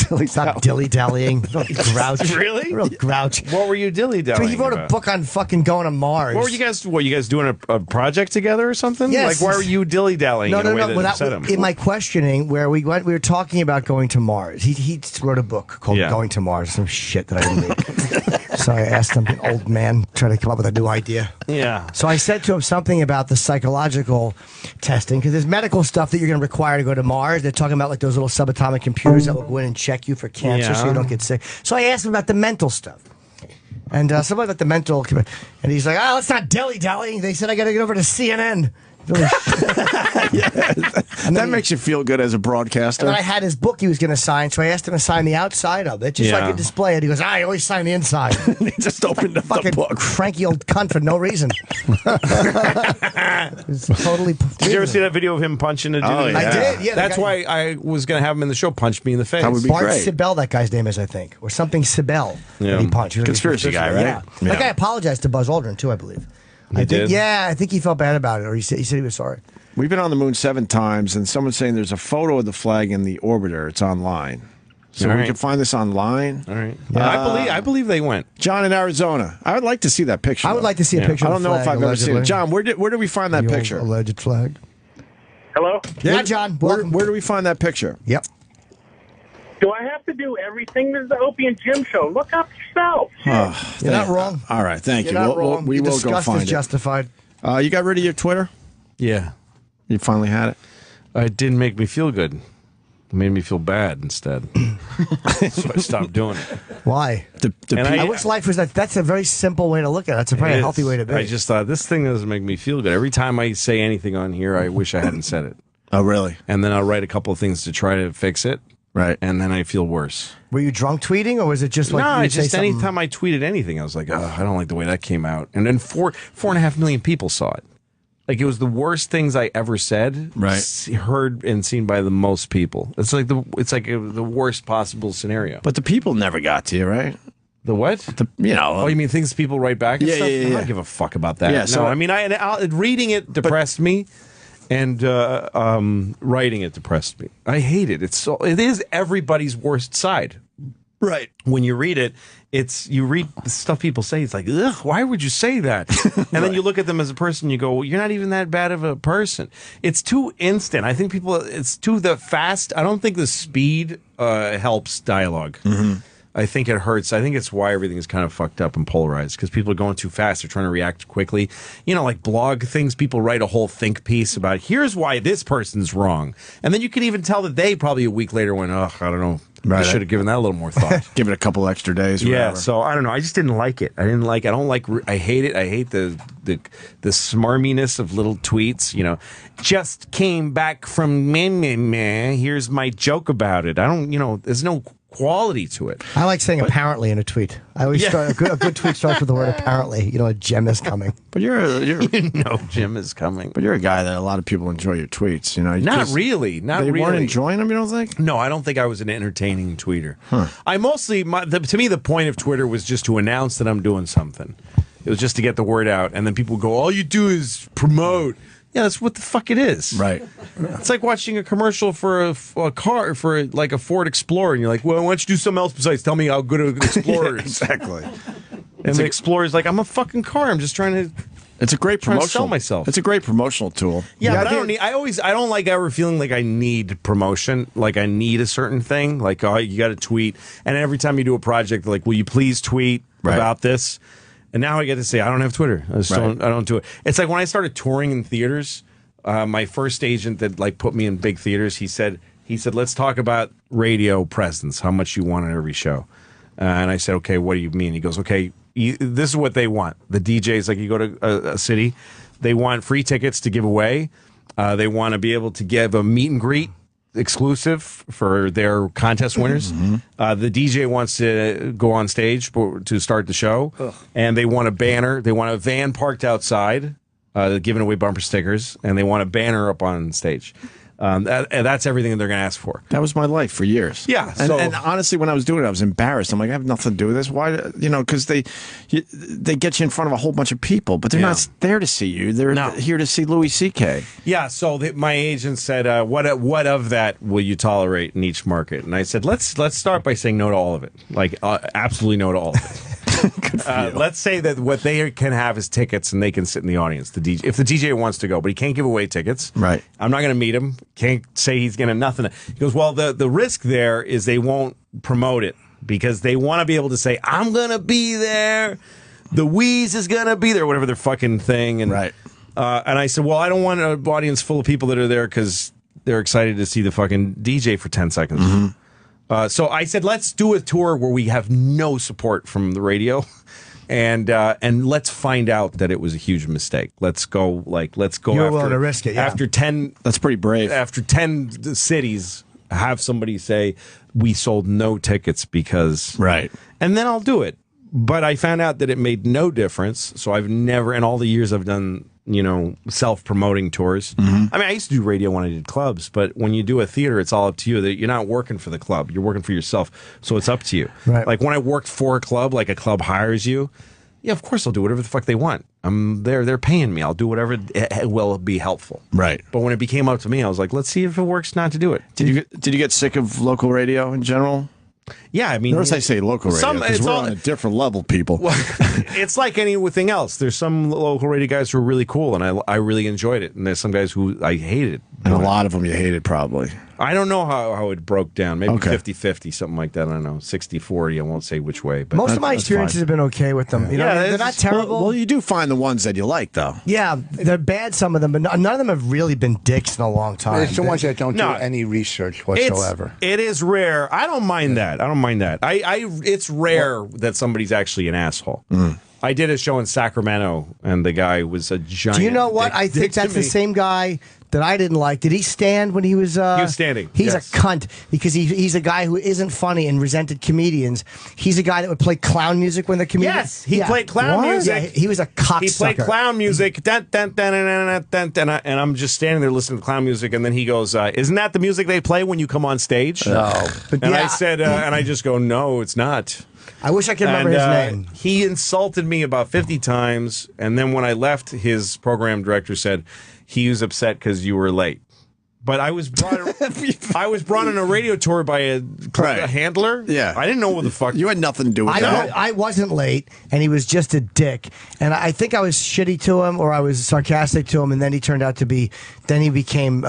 dilly-dallying. Grouch. Really? Real grouch. What were you dilly-dallying He wrote a book on fucking going to Mars. What were you guys doing a project together or something? Yes. Like, why were you dilly-dallying in a way that upset him? In my questioning, where we were talking about going to Mars. He wrote a book called Going to Mars, some shit that I didn't read. So I asked him, an old man, trying to come up with a new idea. Yeah. So I said to him something about the psychological testing, because there's medical stuff that you're going to require to go to Mars. They're talking about like those little subatomic computers that will go in and check you for cancer so you don't get sick. So I asked him about the mental stuff. And somebody about the mental, and he's like, "Oh, it's not dilly-dallying. They said I got to get over to CNN." That makes you feel good as a broadcaster. And I had his book he was going to sign, so I asked him to sign the outside of it, just so I could display it. He goes, "I always sign the inside." He just opened up the book. Cranky old cunt for no reason. It's totally. Did you ever see that video of him punching a dude? Oh, yeah. I did. Yeah, that's why I was going to have him in the show. Punch me in the face. That would be Bart great. Sibel, that guy's name is, I think, or something Sibel. Yeah. He punched. Conspiracy guy, right? Yeah. That guy apologized to Buzz Aldrin too, I believe. He did? Yeah, I think he felt bad about it, or he said he was sorry. We've been on the moon 7 times, and someone's saying there's a photo of the flag in the orbiter. It's online. So we can find this online. All right. Yeah. I believe they went. John in Arizona. I would like to see that picture. I would like to see a picture. I don't of the know if flag, I've ever seen it. allegedly. John, where did we find that picture? Alleged flag. Hello? Yeah, John. Welcome. Where do we find that picture? Yep. Do I have to do everything? This is the Opie and Jim show. Look up yourself. You're not wrong. All right, thank you. You're not wrong. We Your will go disgust find is it. justified. You got rid of your Twitter? Yeah. You finally had it? It didn't make me feel good. It made me feel bad instead. So I stopped doing it. Why? I wish life was that. That's a very simple way to look at it. That's a very healthy way to be. I just thought, this thing doesn't make me feel good. Every time I say anything on here, I wish I hadn't said it. Oh, really? And then I'll write a couple of things to try to fix it. Right. And then I feel worse. Were you drunk tweeting, or was it just like No, just anytime I tweeted anything, I was like, oh, I don't like the way that came out. And then 4.5 million people saw it. Like, it was the worst things I ever said, heard and seen by the most people. It's like the worst possible scenario. But the people never got to you, right? The what? Oh, you mean things people write back and stuff? I don't give a fuck about that. Yeah, no, I mean, reading it depressed me, and writing it depressed me. I hate it. It is everybody's worst side. Right. When you read it, you read the stuff people say. It's like, ugh, why would you say that? And then you look at them as a person. You go, well, you're not even that bad of a person. It's too instant. I think it's too fast. I don't think the speed helps dialogue. I think it hurts. I think it's why everything is kind of fucked up and polarized, because people are going too fast. They're trying to react quickly. You know, like blog things, people write a whole think piece about here's why this person's wrong. And then you can even tell that they probably a week later went, oh, I don't know. Right. I should have given that a little more thought. Give it a couple extra days. Or yeah, whatever. So I don't know. I just didn't like it. I hate it. I hate the smarminess of little tweets. You know, just came back from meh. Here's my joke about it. I don't, there's no quality to it. I like saying apparently in a tweet. I always start a good tweet starts with the word apparently. A gem is coming. But you're Jim is coming. But you're a guy that a lot of people enjoy your tweets. Not really. They weren't enjoying them. You don't think? No, I don't think I was an entertaining tweeter. I mostly to me the point of Twitter was just to announce that I'm doing something. It was just to get the word out, and then people go, all you do is promote. Yeah, that's what the fuck it is. Right. It's like watching a commercial for a car, for like a Ford Explorer, and you're like, well, why don't you do something else besides tell me how good an Explorer is? Exactly. And the Explorer's like, I'm a fucking car. I'm just trying to... It's a great promotional. Sell myself. It's a great promotional tool. Yeah, but I don't like ever feeling like I need promotion, like I need a certain thing. Like, oh, you got to tweet, and every time you do a project, like, will you please tweet about this? And now I get to say I don't have Twitter. I don't do it. It's like when I started touring in theaters. My first agent that put me in big theaters, he said, let's talk about radio presence, how much you want on every show. And I said, okay, what do you mean? He goes, okay, this is what they want. The DJs, like you go to a city, they want free tickets to give away. They want to be able to give a meet and greet exclusive for their contest winners. The DJ wants to go on stage to start the show. And they want a banner. They want a van parked outside. Giving away bumper stickers, and they want a banner up on stage. And that's everything that they're going to ask for. That was my life for years. Yeah. And honestly, when I was doing it, I was embarrassed. I'm like, I have nothing to do with this. Why? Because they get you in front of a whole bunch of people, but they're not there to see you. They're here to see Louis C.K. Yeah. So my agent said, "What of that will you tolerate in each market?" And I said, "Let's start by saying no to all of it. Like absolutely no to all of it." Let's say that what they can have is tickets, and they can sit in the audience. If the DJ wants to go, but he can't give away tickets. Right. I'm not going to meet him. Can't say he's going to nothing. He goes, well, the risk there is they won't promote it because they want to be able to say, I'm going to be there. The Wheeze is going to be there, whatever their fucking thing. And, and I said, well, I don't want an audience full of people that are there because they're excited to see the fucking DJ for 10 seconds. So I said, let's do a tour where we have no support from the radio, and let's find out that it was a huge mistake. Let's go. You're willing to risk it, yeah. After 10, that's pretty brave. After 10 cities, have somebody say we sold no tickets because and then I'll do it. But I found out that it made no difference. So I've never, in all the years I've done, self-promoting tours. I mean, I used to do radio when I did clubs, but when you do a theater, it's all up to you. That you're not working for the club; you're working for yourself. So it's up to you. Right. Like when I worked for a club, like a club hires you. Yeah, of course I'll do whatever the fuck they want. I'm there; they're paying me. I'll do whatever will be helpful. Right. But when it became up to me, I was like, let's see if it works not to do it. Did you get sick of local radio in general? Yeah, I mean, notice I say local radio because we're on a different level, people. Well, it's like anything else. There's some local radio guys who are really cool, and I really enjoyed it. And there's some guys who I hated. And a lot of them you hated, probably. I don't know how it broke down. Maybe 50-50, something like that. I don't know. 60-40. I won't say which way. But most of my experiences have been okay with them. They're not terrible. Well, you do find the ones that you like, though. Yeah, they're bad, some of them, but none of them have really been dicks in a long time. It's the ones that don't do any research whatsoever. It is rare. I don't mind that. It's rare that somebody's actually an asshole. I did a show in Sacramento, and the guy was a giant. Do you know what? I think that's the same guy that I didn't like. Did he stand when he was? He was standing. He's a cunt because he's a guy who isn't funny and resented comedians. He's a guy that would play clown music when the comedians. Yes, he played clown music. Yeah, he was a cocksucker. He played clown music, dun, dun, dun, dun, dun, dun, dun, and I'm just standing there listening to clown music, and then he goes, "Isn't that the music they play when you come on stage?" No, but and I said, and I just go, "No, it's not." I wish I could remember his name. He insulted me about 50 times, and then when I left, his program director said he was upset because you were late. But I was brought on a radio tour by a handler. Yeah. I didn't know what the fuck. You had nothing to do with that. I wasn't late, and he was just a dick. And I think I was shitty to him, or I was sarcastic to him, and then he turned out to be. Then he became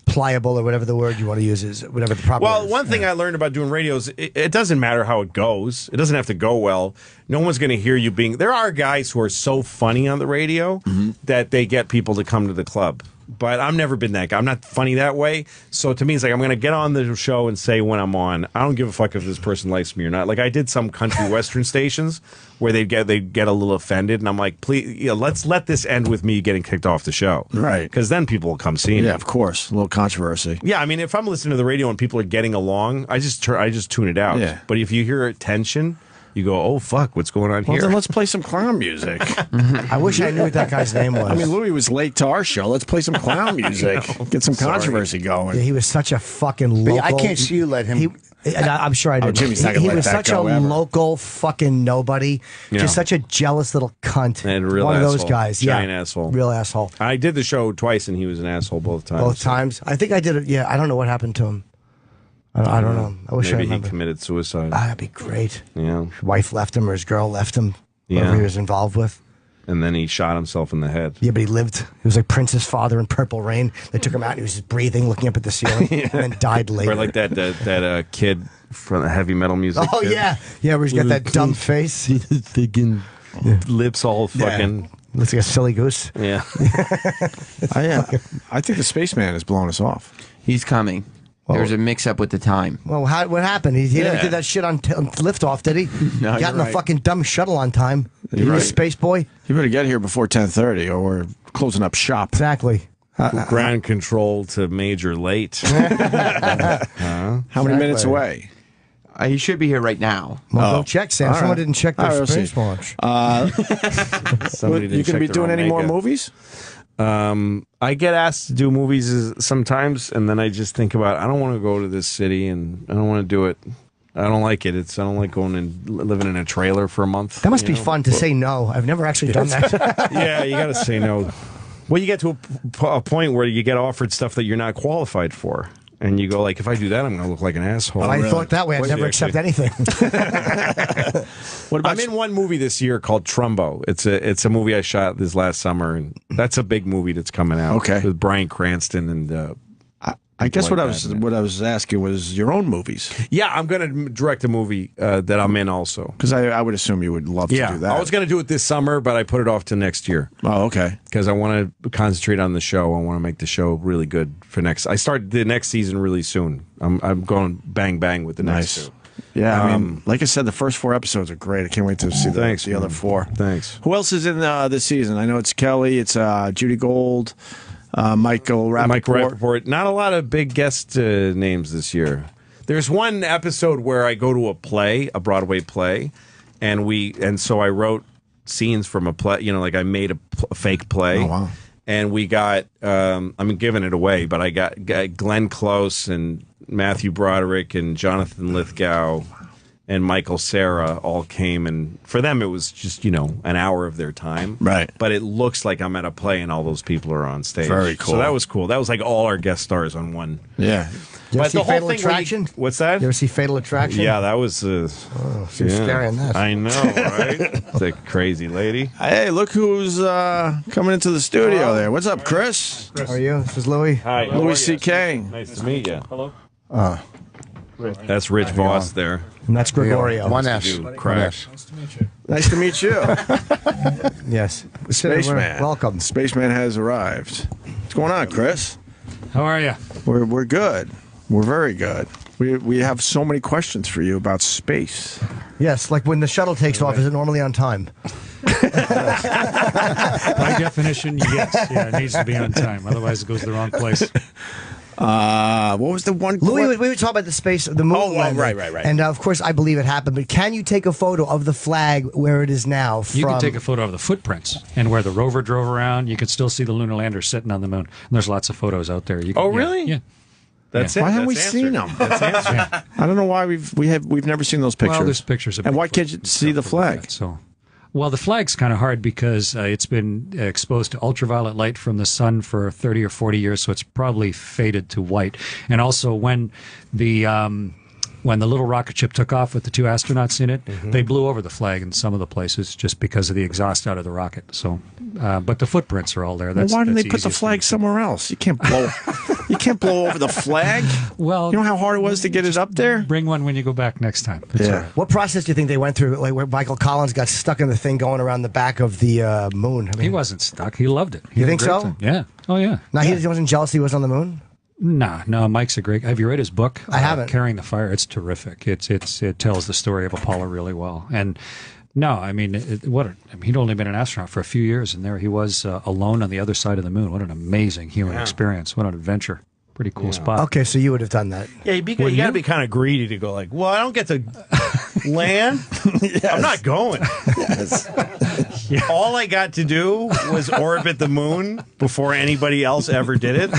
pliable, or whatever the word you want to use is, whatever the proper. Well, word is. one thing I learned about doing radio is it doesn't matter how it goes. It doesn't have to go well. No one's going to hear you being. There are guys who are so funny on the radio that they get people to come to the club. But I've never been that guy. I'm not funny that way. So to me, it's like I'm going to get on the show and say when I'm on. I don't give a fuck if this person likes me or not. Like I did some country western stations where they get a little offended, and I'm like, please, let's let this end with me getting kicked off the show, right? Because then people will come see me. Yeah, of course, a little controversy. Yeah, I mean, if I'm listening to the radio and people are getting along, I just tune it out. Yeah. But if you hear tension, you go, oh, fuck, what's going on Well, here? then let's play some clown music. I wish I knew what that guy's name was. I mean, Louis was late to our show. Let's play some clown music. Get some controversy going. Yeah, he was such a fucking local. I can't see you let him. I'm sure I did. Jimmy's not gonna He let was that such go a ever. local fucking nobody. Yeah. Just such a jealous little cunt. And real One of those asshole. guys. Giant yeah. asshole. Real asshole. I did the show twice, and he was an asshole both times. Both times. I think I did it. Yeah, I don't know what happened to him. I don't know. I wish I Maybe he remember. committed suicide. That'd be great. Yeah. His wife left him, or his girl left him. Whoever Yeah. he was involved with. And then he shot himself in the head. Yeah, but he lived. He was like Prince's father in Purple Rain. They took him out, and he was just breathing, looking up at the ceiling, and then died later. Or like that kid from the heavy metal music. Oh, kid. yeah. Yeah, where he's got that dumb face. Lips all fucking. Looks like a silly goose. Yeah. I think the spaceman is blowing us off. He's coming. There's a mix-up with the time. Well, what happened? He never did that shit on liftoff, did he? No, Got in the right. fucking dumb shuttle on time. He was space boy. You better get here before 10:30, or we're closing up shop. Exactly. Ground control to major late. How many minutes away? He should be here right now. Well, go check, Sam. All Someone right. didn't check All their right, we'll space see. launch. Somebody didn't You check gonna be their doing any more Omega. movies? I get asked to do movies sometimes, and then I just think about I don't want to go to this city, and I don't want to do it. I don't like it. I don't like going and living in a trailer for a month. That must be fun to say no. I've never actually done that. Yeah, you got to say no. Well, you get to a point where you get offered stuff that you're not qualified for, and you go like, if I do that, I'm going to look like an asshole. If I thought that way, I'd Wait, never actually. accept anything. I'm in one movie this year called Trumbo. It's a movie I shot this last summer, and that's a big movie that's coming out. Okay. With Bryan Cranston and. I guess like what I was asking was your own movies, Yeah, I'm going to direct a movie that I'm in also. because I would assume you would love to do that. I was going to do it this summer, but I put it off to next year Oh, okay. because I want to concentrate on the show. I want to make the show really good for next. I start the next season really soon. I'm going bang bang with the next Nice. two. Yeah, I mean, like I said, the first 4 episodes are great. I can't wait to see the other 4. Thanks. Who else is in this season? I know it's Kelly, it's Judy Gold, Michael Rappaport. Mike Rappaport. Not a lot of big guest names this year. There's one episode where I go to a Broadway play, and so I wrote scenes from a play. You know, like I made a fake play. Oh, wow. And we got, I'm giving it away, but I got Glenn Close and Matthew Broderick and Jonathan Lithgow and Michael Cera all came, and for them it was just, an hour of their time. Right. But it looks like I'm at a play and all those people are on stage. Very cool. So that was cool. That was like all our guest stars on one. Yeah. You ever see the whole Fatal thing where Attraction? what's that? You ever see Fatal Attraction? Yeah, that was She was scary in that. I know, right? It's a crazy lady. Hey, look who's coming into the studio there. What's up, Chris? How are you? This is Louis. Hi, Louis C.K. Nice to meet you. Hello. That's Rich Vos there. And that's Gregorio. One S. do crack. Nice to meet you. Yes. Spaceman. Welcome. Spaceman has arrived. What's going on, Chris? How are you? We're good. We're very good. We have so many questions for you about space. Yes, like when the shuttle takes off, is it normally on time? By definition, yes. Yeah, it needs to be on time. Otherwise, it goes to the wrong place. What was the one? Louis, we were talking about the moon landing. right. And of course, I believe it happened. But can you take a photo of the flag where it is now? You can take a photo of the footprints and where the rover drove around. You can still see the lunar lander sitting on the moon. And there's lots of photos out there. You can, Oh, really? Yeah. That's Yeah. it. Why haven't we That's seen answered. them? That's answered. I don't know why we've never seen those pictures. Well, there's pictures of And big why can't floats you and see the stuff like flag? that, so Well, the flag's kind of hard because it's been exposed to ultraviolet light from the sun for 30 or 40 years, so it's probably faded to white. And also, when the little rocket ship took off with the 2 astronauts in it, they blew over the flag in some of the places just because of the exhaust out of the rocket. So, but the footprints are all there. Why didn't they put the flag somewhere else? You can't blow. You can't blow over the flag. Well, you know how hard it was to get it up there. Bring one when you go back next time. Yeah. What process do you think they went through, like where Michael Collins got stuck in the thing going around the back of the moon? I mean, He wasn't stuck. He loved it. You think so? Yeah. Oh, yeah. Now he wasn't jealous he was on the moon? No, Mike's a great. Have you read his book? I haven't. Carrying the Fire. It's terrific. It tells the story of Apollo really well. And no, I mean, he'd only been an astronaut for a few years, and there he was alone on the other side of the moon. What an amazing human experience! What an adventure! Pretty cool spot. Okay, so you would have done that. Yeah, you got to be kind of greedy to go like, well, I don't get to land. I'm not going. All I got to do was orbit the moon before anybody else ever did it.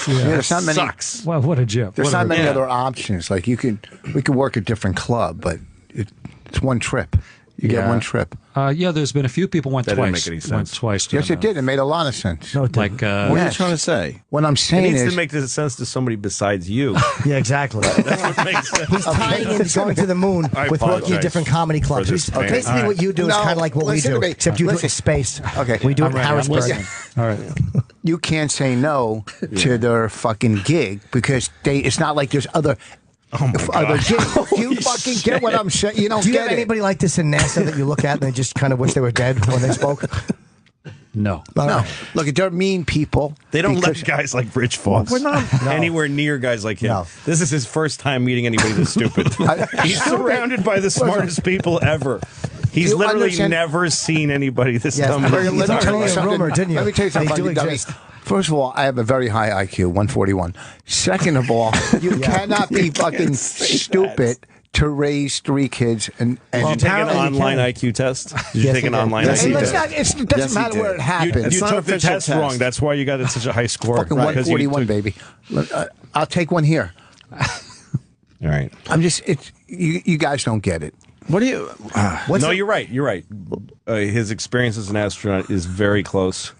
There's not many. Sucks. Well, what a jip. There's What a not many yeah. other options. Like we could work a different club, but it's one trip. You get one trip. Yeah, there's been a few people went That didn't twice. make any sense. Went twice. To Yes, the it did. It made a lot of sense. No, Like, What are you Yes. trying to say? What I'm It saying needs is, to make sense to somebody besides you. Yeah, exactly. That's what makes sense. He's tying in going to the moon I with working apologize at different comedy clubs. for this, man. Basically, All right. what you do is No, kind of like what we listen do, to me. except you do it in Listen. space. Okay. We do it in ready. I'm Harrisburg. listening. All right. you can't say no to their fucking gig because it's not like there's other. Other gigs. You fucking get what I'm saying? You don't Do you get have it. anybody like this in NASA that you look at and they just kind of wish they were dead when they spoke? No. No, look, they're mean people. They don't because- let guys like Rich Vos anywhere near guys like him. No. This is his first time meeting anybody this stupid. He's surrounded by the smartest people ever. He's You literally understand- never seen anybody this Yes, dumb. I heard in you his let me entire tell you life. a rumor, didn't you? Let me tell you something. They do about exist. First of all, I have a very high IQ, 141. Second of all, you cannot be fucking stupid to raise 3 kids and Did you take an apparently you online can. IQ test? Did you Yes, take he an did. online Yes, IQ he test? did. it doesn't matter where it happens. You It's not took the official test test. wrong. That's why you got such a high score. fucking Because you 141, took- baby. Look, I'll take one here. All right. I'm just, you guys don't get it. What do you? No, you're right. You're right. His experience as an astronaut is very close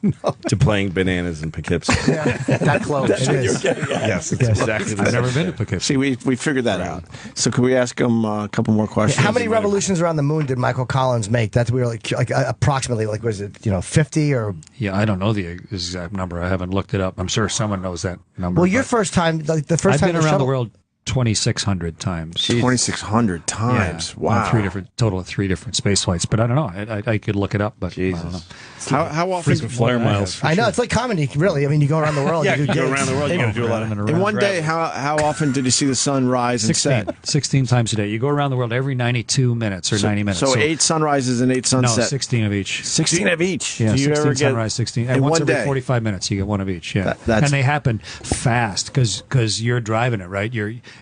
to playing bananas in Poughkeepsie. That close. It is. Yes, it's exactly the I've same. never been to Poughkeepsie. See, we figured that out. So could we ask him a couple more questions? How many revolutions around the moon did Michael Collins make? That's we were like approximately, like, was it 50 or? Yeah, I don't know the exact number. I haven't looked it up. I'm sure someone knows that number. Well, your but first time, like the first I've time been around the shuttle- world 2,600 times. 2,600 times. Yeah, Wow. on total of 3 different space flights. But I don't know. I could look it up, but I don't know. How often? Frequent flyer More than I miles. have. I know, it's like comedy, really. I mean, you go around the world. Yeah, you you do go gigs. around the world. You got to do a lot of. In one day, how often did you see the sun rise and 16, set? 16 times a day. You go around the world every 92 minutes or 90 minutes. So 8 sunrises and 8 No, sunsets. 16 of each. 16 of each. Yeah, Do you 16 ever get sunrise, 16. And in once one every day? 45 minutes, you get one of each. Yeah. That's- and they happen fast because you're driving it, right?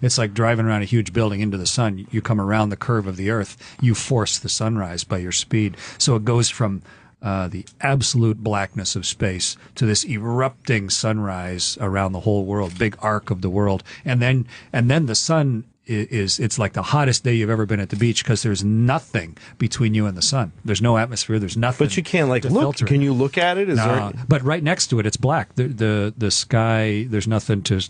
It's like driving around a huge building into the sun. You come around the curve of the earth. You force the sunrise by your speed. So it goes from the absolute blackness of space to this erupting sunrise around the whole world, big arc of the world. And then the sun it's like the hottest day you've ever been at the beach because there's nothing between you and the sun. There's no atmosphere. There's nothing. But you can't like to look. filter it. Can you look at it? Is No, there? but right next to it, it's black. The sky. There's nothing to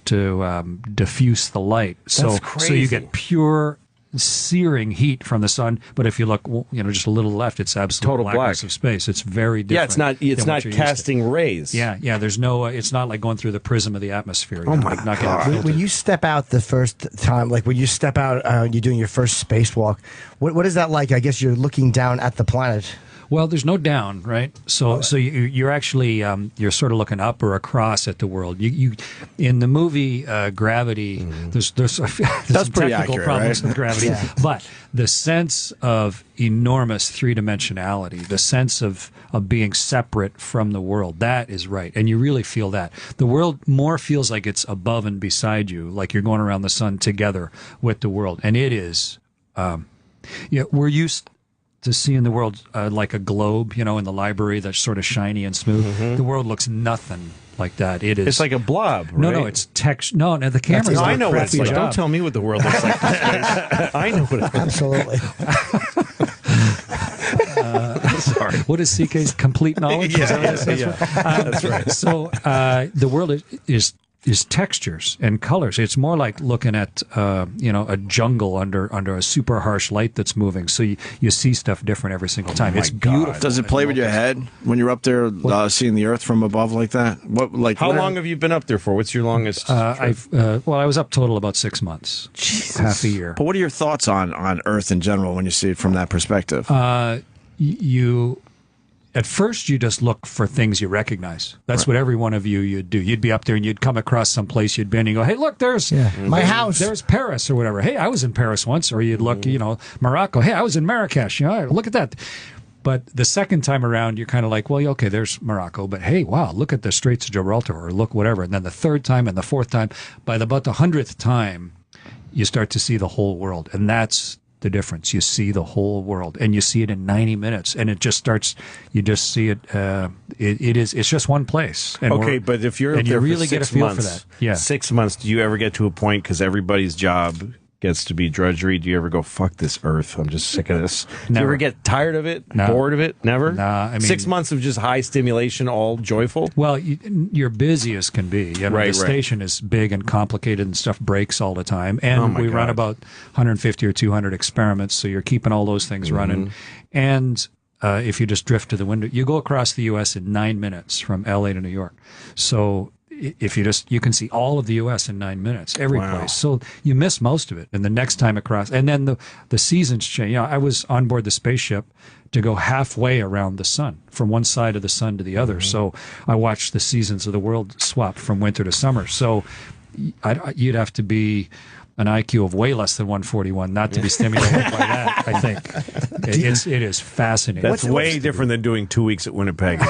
diffuse the light. So you crazy. get pure searing heat from the sun. But if you look, just a little left, it's absolute Total blackness black. of space. It's very different. Yeah, it's not. It's than what not you're used to. casting rays. Yeah. There's no. It's not like going through the prism of the atmosphere. Oh my not God. When you step out the first time, like when you step out and you're doing your first spacewalk, what is that like? I guess you're looking down at the planet. Well, there's no down, right? So you're actually you're sort of looking up or across at the world. You in the movie Gravity, there's some That's pretty technical accurate, problems right? with gravity, but the sense of enormous 3-dimensionality, the sense of being separate from the world, that is right, and you really feel that. The world more feels like it's above and beside you, like you're going around the sun together with the world, and it is. We're used to seeing the world like a globe, in the library that's sort of shiny and smooth. The world looks nothing like that. It is. It's like a blob. No, right? it's text. No, the camera's No, done I a know what it's crappy like. job. Don't tell me what the world looks like. I know what it is. Absolutely. Sorry. What is CK's complete knowledge? That's right. So the world is textures and colors. It's more like looking at a jungle under a super harsh light that's moving. So you see stuff different every single time. It's beautiful. Does it play with your head when you're up there seeing the Earth from above like that? How long have you been up there for? What's your longest? I was up total about 6 months, half a year. But what are your thoughts on Earth in general when you see it from that perspective? At first, you just look for things you recognize. That's what every one of you'd do. You'd be up there and you'd come across some place you'd been and you go, hey, look, there's my house. There's Paris or whatever. Hey, I was in Paris once. Or you'd look, Morocco. Hey, I was in Marrakesh. Look at that. But the second time around, you're kind of like, well, okay, there's Morocco. But hey, wow, look at the Straits of Gibraltar or look whatever. And then the third time and the fourth time, by about the 100th time, you start to see the whole world. And that's the difference. You see the whole world, and you see it in 90 minutes, and it just starts. You just see it. It's just one place. And okay, but if you're up there really for 6 get a feel months, for that. 6 months, do you ever get to a point because everybody's job gets to be drudgery? Do you ever go, fuck this Earth, I'm just sick of this? Do you ever get tired of it? No. Bored of it? Never? Nah, I mean, 6 months of just high stimulation, all joyful? Well, you're busy as can be. The station is big and complicated and stuff breaks all the time. And we run about 150 or 200 experiments, so you're keeping all those things running. And if you just drift to the window, you go across the U.S. in 9 minutes from L.A. to New York. So if you can see all of the U.S. in 9 minutes, every place. So you miss most of it. And the next time across, and then the seasons change. I was on board the spaceship to go halfway around the sun, from one side of the sun to the other. So I watched the seasons of the world swap from winter to summer. So you'd have to be an IQ of way less than 141 not to be stimulated by that, I think. It is fascinating. That's way different than doing 2 weeks at Winnipeg.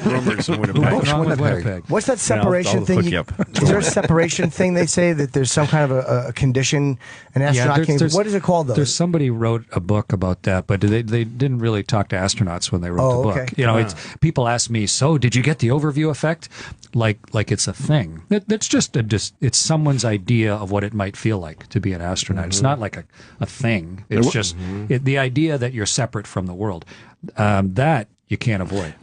Rumors in Winnipeg. What's that separation thing? Is there a separation thing they say that there's some kind of a condition an astronaut can... What is it called, though? There's somebody wrote a book about that, but they didn't really talk to astronauts when they wrote the book. It's, people ask me, so did you get the overview effect? Like it's a thing. That's just it's someone's idea of what it might feel like to be an astronaut. It's not like a thing. It's just the idea that you're separate from the world. That you can't avoid.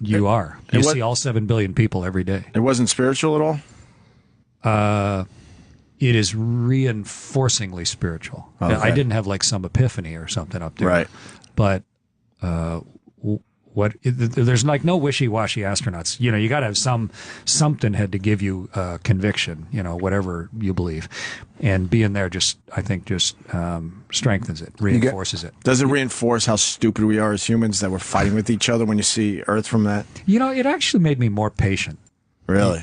You are. You see all 7 billion people every day. It wasn't spiritual at all? It is reinforcingly spiritual. Okay. I didn't have like some epiphany or something up there. Right. But there's like no wishy-washy astronauts. You got to have something had to give you conviction, whatever you believe. And being there I think strengthens it, reinforces it. Does it reinforce how stupid we are as humans, that we're fighting with each other when you see Earth from that? It actually made me more patient. Really?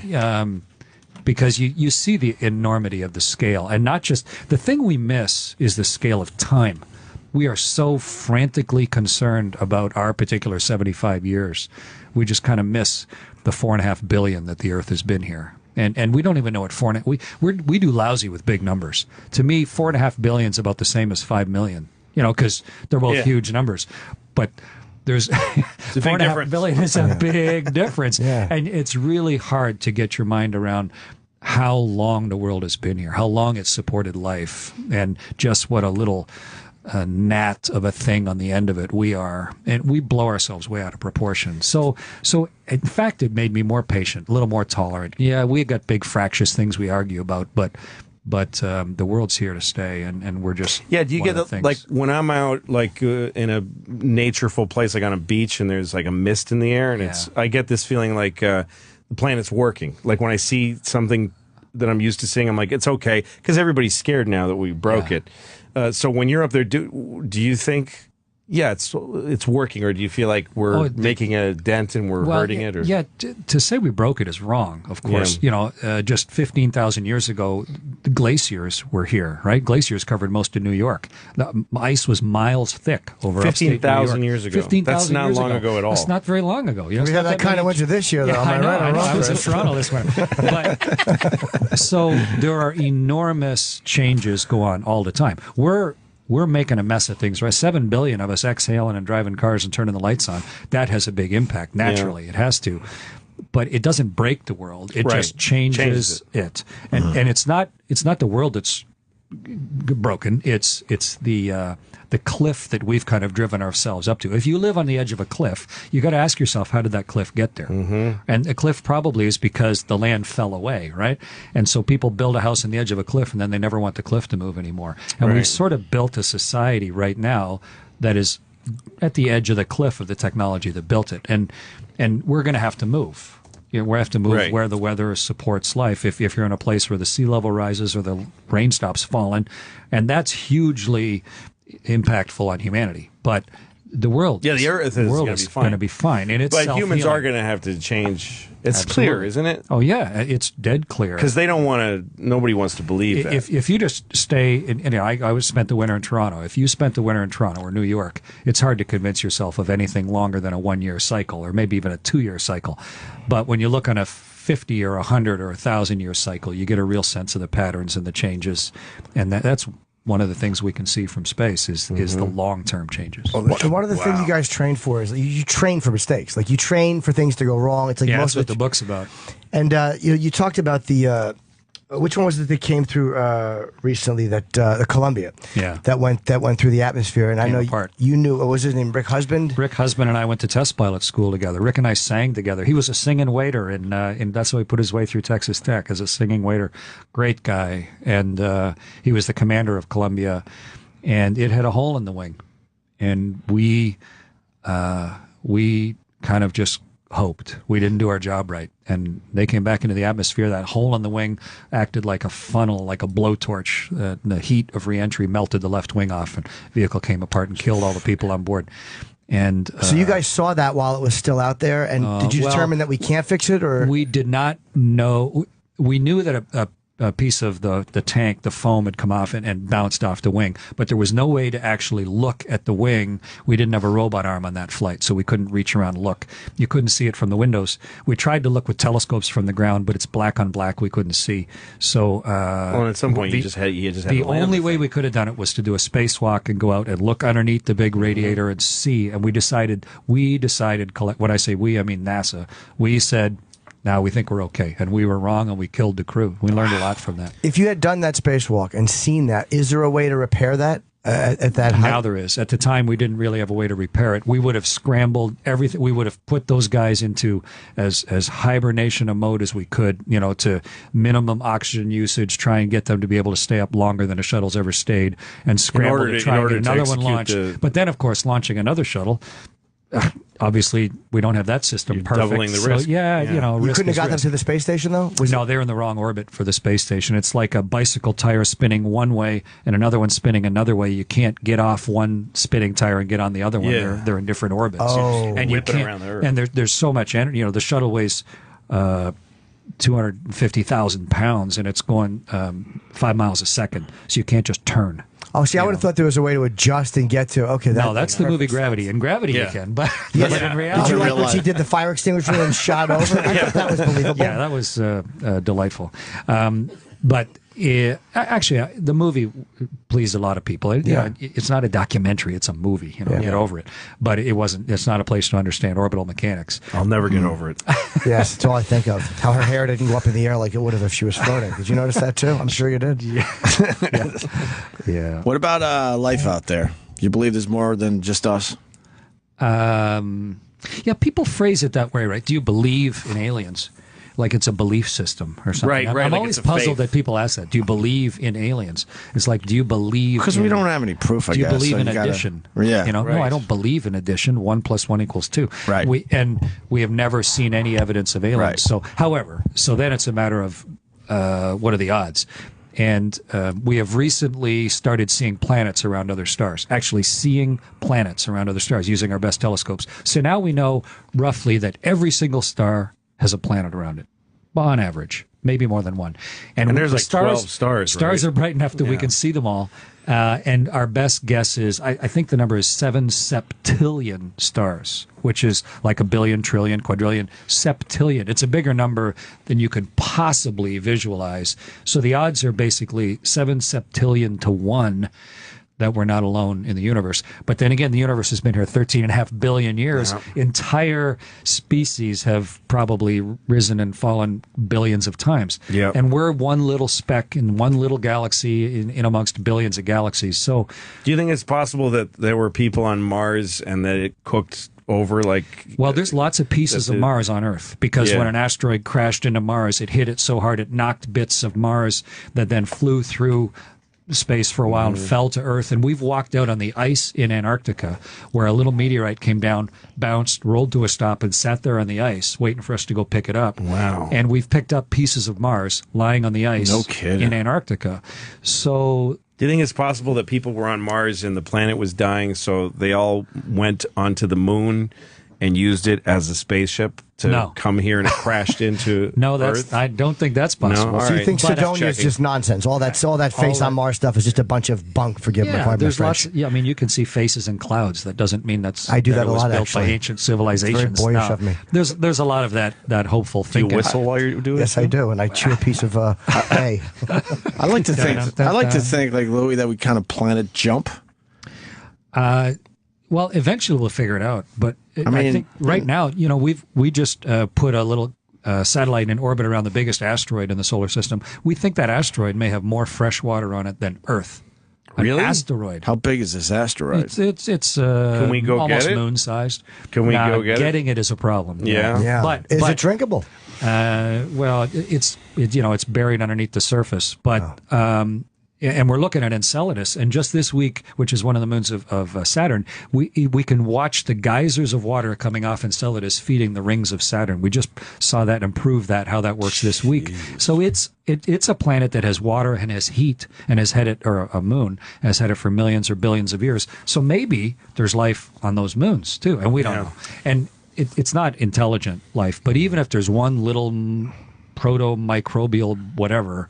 Because you see the enormity of the scale, and not just the thing we miss is the scale of time. We are so frantically concerned about our particular 75 years. We just kind of miss the 4.5 billion that the Earth has been here. And we don't even know what we do lousy with big numbers. To me, 4.5 billion is about the same as 5 million, because they're both huge numbers. But there's 4.5 billion is a big difference. And it's really hard to get your mind around how long the world has been here, how long it's supported life, and just what a little gnat of a thing on the end of it we are, and we blow ourselves way out of proportion. So in fact, it made me more patient, a little more tolerant. Yeah, we got big fractious things we argue about, but the world's here to stay, and we're just do you get like when I'm out in a natureful place, like on a beach, and there's like a mist in the air, and I get this feeling like the planet's working. Like when I see something that I'm used to seeing, I'm like, it's okay, because everybody's scared now that we broke it. So when you're up there, do you think, it's working, or do you feel like we're making a dent and we're hurting it? Or? Yeah, to say we broke it is wrong, of course. Just 15,000 years ago, the glaciers were here, right? Glaciers covered most of New York. The ice was miles thick over 15,000 years ago. 15,000 That's not long ago at all. That's not very long ago. We had that kind of winter this year, though. Yeah, I was in Toronto this winter. But, so there are enormous changes go on all the time. We're making a mess of things, right? 7 billion of us exhaling and driving cars and turning the lights on. That has a big impact. Naturally, it has to. But it doesn't break the world. It just changes it. And it's not the world that's broken. It's the cliff that we've kind of driven ourselves up to. If you live on the edge of a cliff, you got to ask yourself, how did that cliff get there? And a cliff probably is because the land fell away, right? And so people build a house on the edge of a cliff, and then they never want the cliff to move anymore. And we've sort of built a society right now that is at the edge of the cliff of the technology that built it. And we're going to have to move. We have to move where the weather supports life. If you're in a place where the sea level rises or the rain stops falling, and that's hugely impactful on humanity. But the world, the Earth is going to be fine. And it's but humans are going to have to change. It's clear, isn't it? Oh yeah, it's dead clear. Because they don't want to. Nobody wants to believe that. If you just stay, I spent the winter in Toronto. If you spent the winter in Toronto or New York, it's hard to convince yourself of anything longer than a 1-year cycle, or maybe even a 2-year cycle. But when you look on a 50 or 100 or 1,000-year cycle, you get a real sense of the patterns and the changes, and that's one of the things we can see from space is the long-term changes. One of the things you guys train for is you train for mistakes. Like you train for things to go wrong. It's like that's what the book's about. And you talked about the which one was it that came through recently? That the Columbia. Yeah. That went through the atmosphere. And I know apart. you knew. What was his name? Rick Husband. Rick Husband and I went to test pilot school together. Rick and I sang together. He was a singing waiter, and that's how he put his way through Texas Tech as a singing waiter. Great guy, and he was the commander of Columbia, and it had a hole in the wing, and we kind of just hoped we didn't do our job right, and they came back into the atmosphere. That hole in the wing acted like a funnel, like a blowtorch. The heat of reentry melted the left wing off, and the vehicle came apart and killed all the people on board. And so you guys saw that while it was still out there, and did you determine that we can't fix it, or we did not know? We knew that a piece of the tank, the foam, had come off and bounced off the wing, but there was no way to actually look at the wing. We didn't have a robot arm on that flight, so we couldn't reach around and look. You couldn't see it from the windows. We tried to look with telescopes from the ground, but it's black on black. We couldn't see. So, at some point, you just had the only way we could have done it was to do a spacewalk and go out and look underneath the big radiator and see. And we decided. When I say we, I mean NASA. We said, now we think we're okay, and we were wrong, and we killed the crew. We learned a lot from that. If you had done that spacewalk and seen that, is there a way to repair that at that height? Now there is. At the time, we didn't really have a way to repair it. We would have scrambled everything. We would have put those guys into as hibernation a mode as we could, to minimum oxygen usage, try and get them to be able to stay up longer than a shuttle's ever stayed, and scramble to try and get another one launched. But then, of course, launching another shuttle, obviously, we don't have that system perfect. Doubling the risk. So, you couldn't have got them to the space station, though? No, they're in the wrong orbit for the space station. It's like a bicycle tire spinning one way and another one spinning another way. You can't get off one spinning tire and get on the other one. Yeah. They're in different orbits. Oh. And you can't. Around the Earth. And there's so much energy. The shuttle weighs 250,000 pounds, and it's going 5 miles a second. So you can't just turn. Oh, see, I would have thought there was a way to adjust and get to, No, that's the movie Gravity. In Gravity you can, but in reality... Did you like when she did the fire extinguisher and shot over? I thought that was believable. Yeah, that was delightful. But actually, the movie pleased a lot of people. It's not a documentary; it's a movie. Get over it. But it wasn't. It's not a place to understand orbital mechanics. I'll never get over it. Yes, that's all I think of. How her hair didn't go up in the air like it would have if she was floating. Did you notice that too? I'm sure you did. Yeah. What about life out there? You believe there's more than just us? Yeah, people phrase it that way, right? Do you believe in aliens? Like it's a belief system or something. Right. I'm Like always puzzled that people ask that. Do you believe in aliens? It's like, do you believe? Because we don't have any proof. I guess. Do you believe in addition? addition? Yeah. No, I don't believe in addition. 1 + 1 = 2. Right. We have never seen any evidence of aliens. Right. So then it's a matter of what are the odds? And we have recently started seeing planets around other stars, actually seeing planets around other stars using our best telescopes. So now we know roughly that every single star has a planet around it, on average, maybe more than one. And there's the like 12 stars. Stars right? are bright enough that we can see them all. And our best guess is, I think the number is 7 septillion stars, which is like a billion, trillion, quadrillion, septillion. It's a bigger number than you could possibly visualize. So the odds are basically 7 septillion to 1 that we're not alone in the universe. But then again, the universe has been here 13.5 billion years. Yeah. Entire species have probably risen and fallen billions of times. Yeah. And we're one little speck in one little galaxy in amongst billions of galaxies. So, do you think it's possible that there were people on Mars and that it cooked over well, there's lots of pieces of Mars on Earth because when an asteroid crashed into Mars, it hit it so hard it knocked bits of Mars that then flew through space for a while and fell to Earth. And we've walked out on the ice in Antarctica where a little meteorite came down, bounced, rolled to a stop, and sat there on the ice waiting for us to go pick it up. Wow. And we've picked up pieces of Mars lying on the ice in Antarctica. So do you think it's possible that people were on Mars and the planet was dying, so they all went onto the moon and used it as a spaceship to come here and it crashed into Earth? I don't think that's possible. No? So you think Sidonia is just nonsense? All that face on Mars stuff is just a bunch of bunk. Forgive me if I'm there's French. lots. I mean, you can see faces in clouds. That doesn't mean that's. I do that a lot, built actually. by ancient civilizations. It's very boyish of me. There's a lot of that hopeful thinking. Do you whistle while you're doing it? Yes, I do, and I chew a piece of hay. I like to think like Louis that we kind of planet jump. Well, eventually we'll figure it out. But I think right now, we just put a little satellite in orbit around the biggest asteroid in the solar system. We think that asteroid may have more fresh water on it than Earth. Really? An asteroid. How big is this asteroid? It's Can we go almost get it? Moon-sized. Can we go get it? Getting it is a problem. Yeah. But is it drinkable? Well, it's buried underneath the surface, but. And we're looking at Enceladus, and just this week, which is one of the moons of Saturn, we can watch the geysers of water coming off Enceladus feeding the rings of Saturn. We just saw that and proved that how that works this week. So it's a planet that has water and has heat and has had it, or a moon has had it for millions or billions of years. So maybe there's life on those moons too, and we don't know. And it's not intelligent life, but even if there's one little proto-microbial whatever,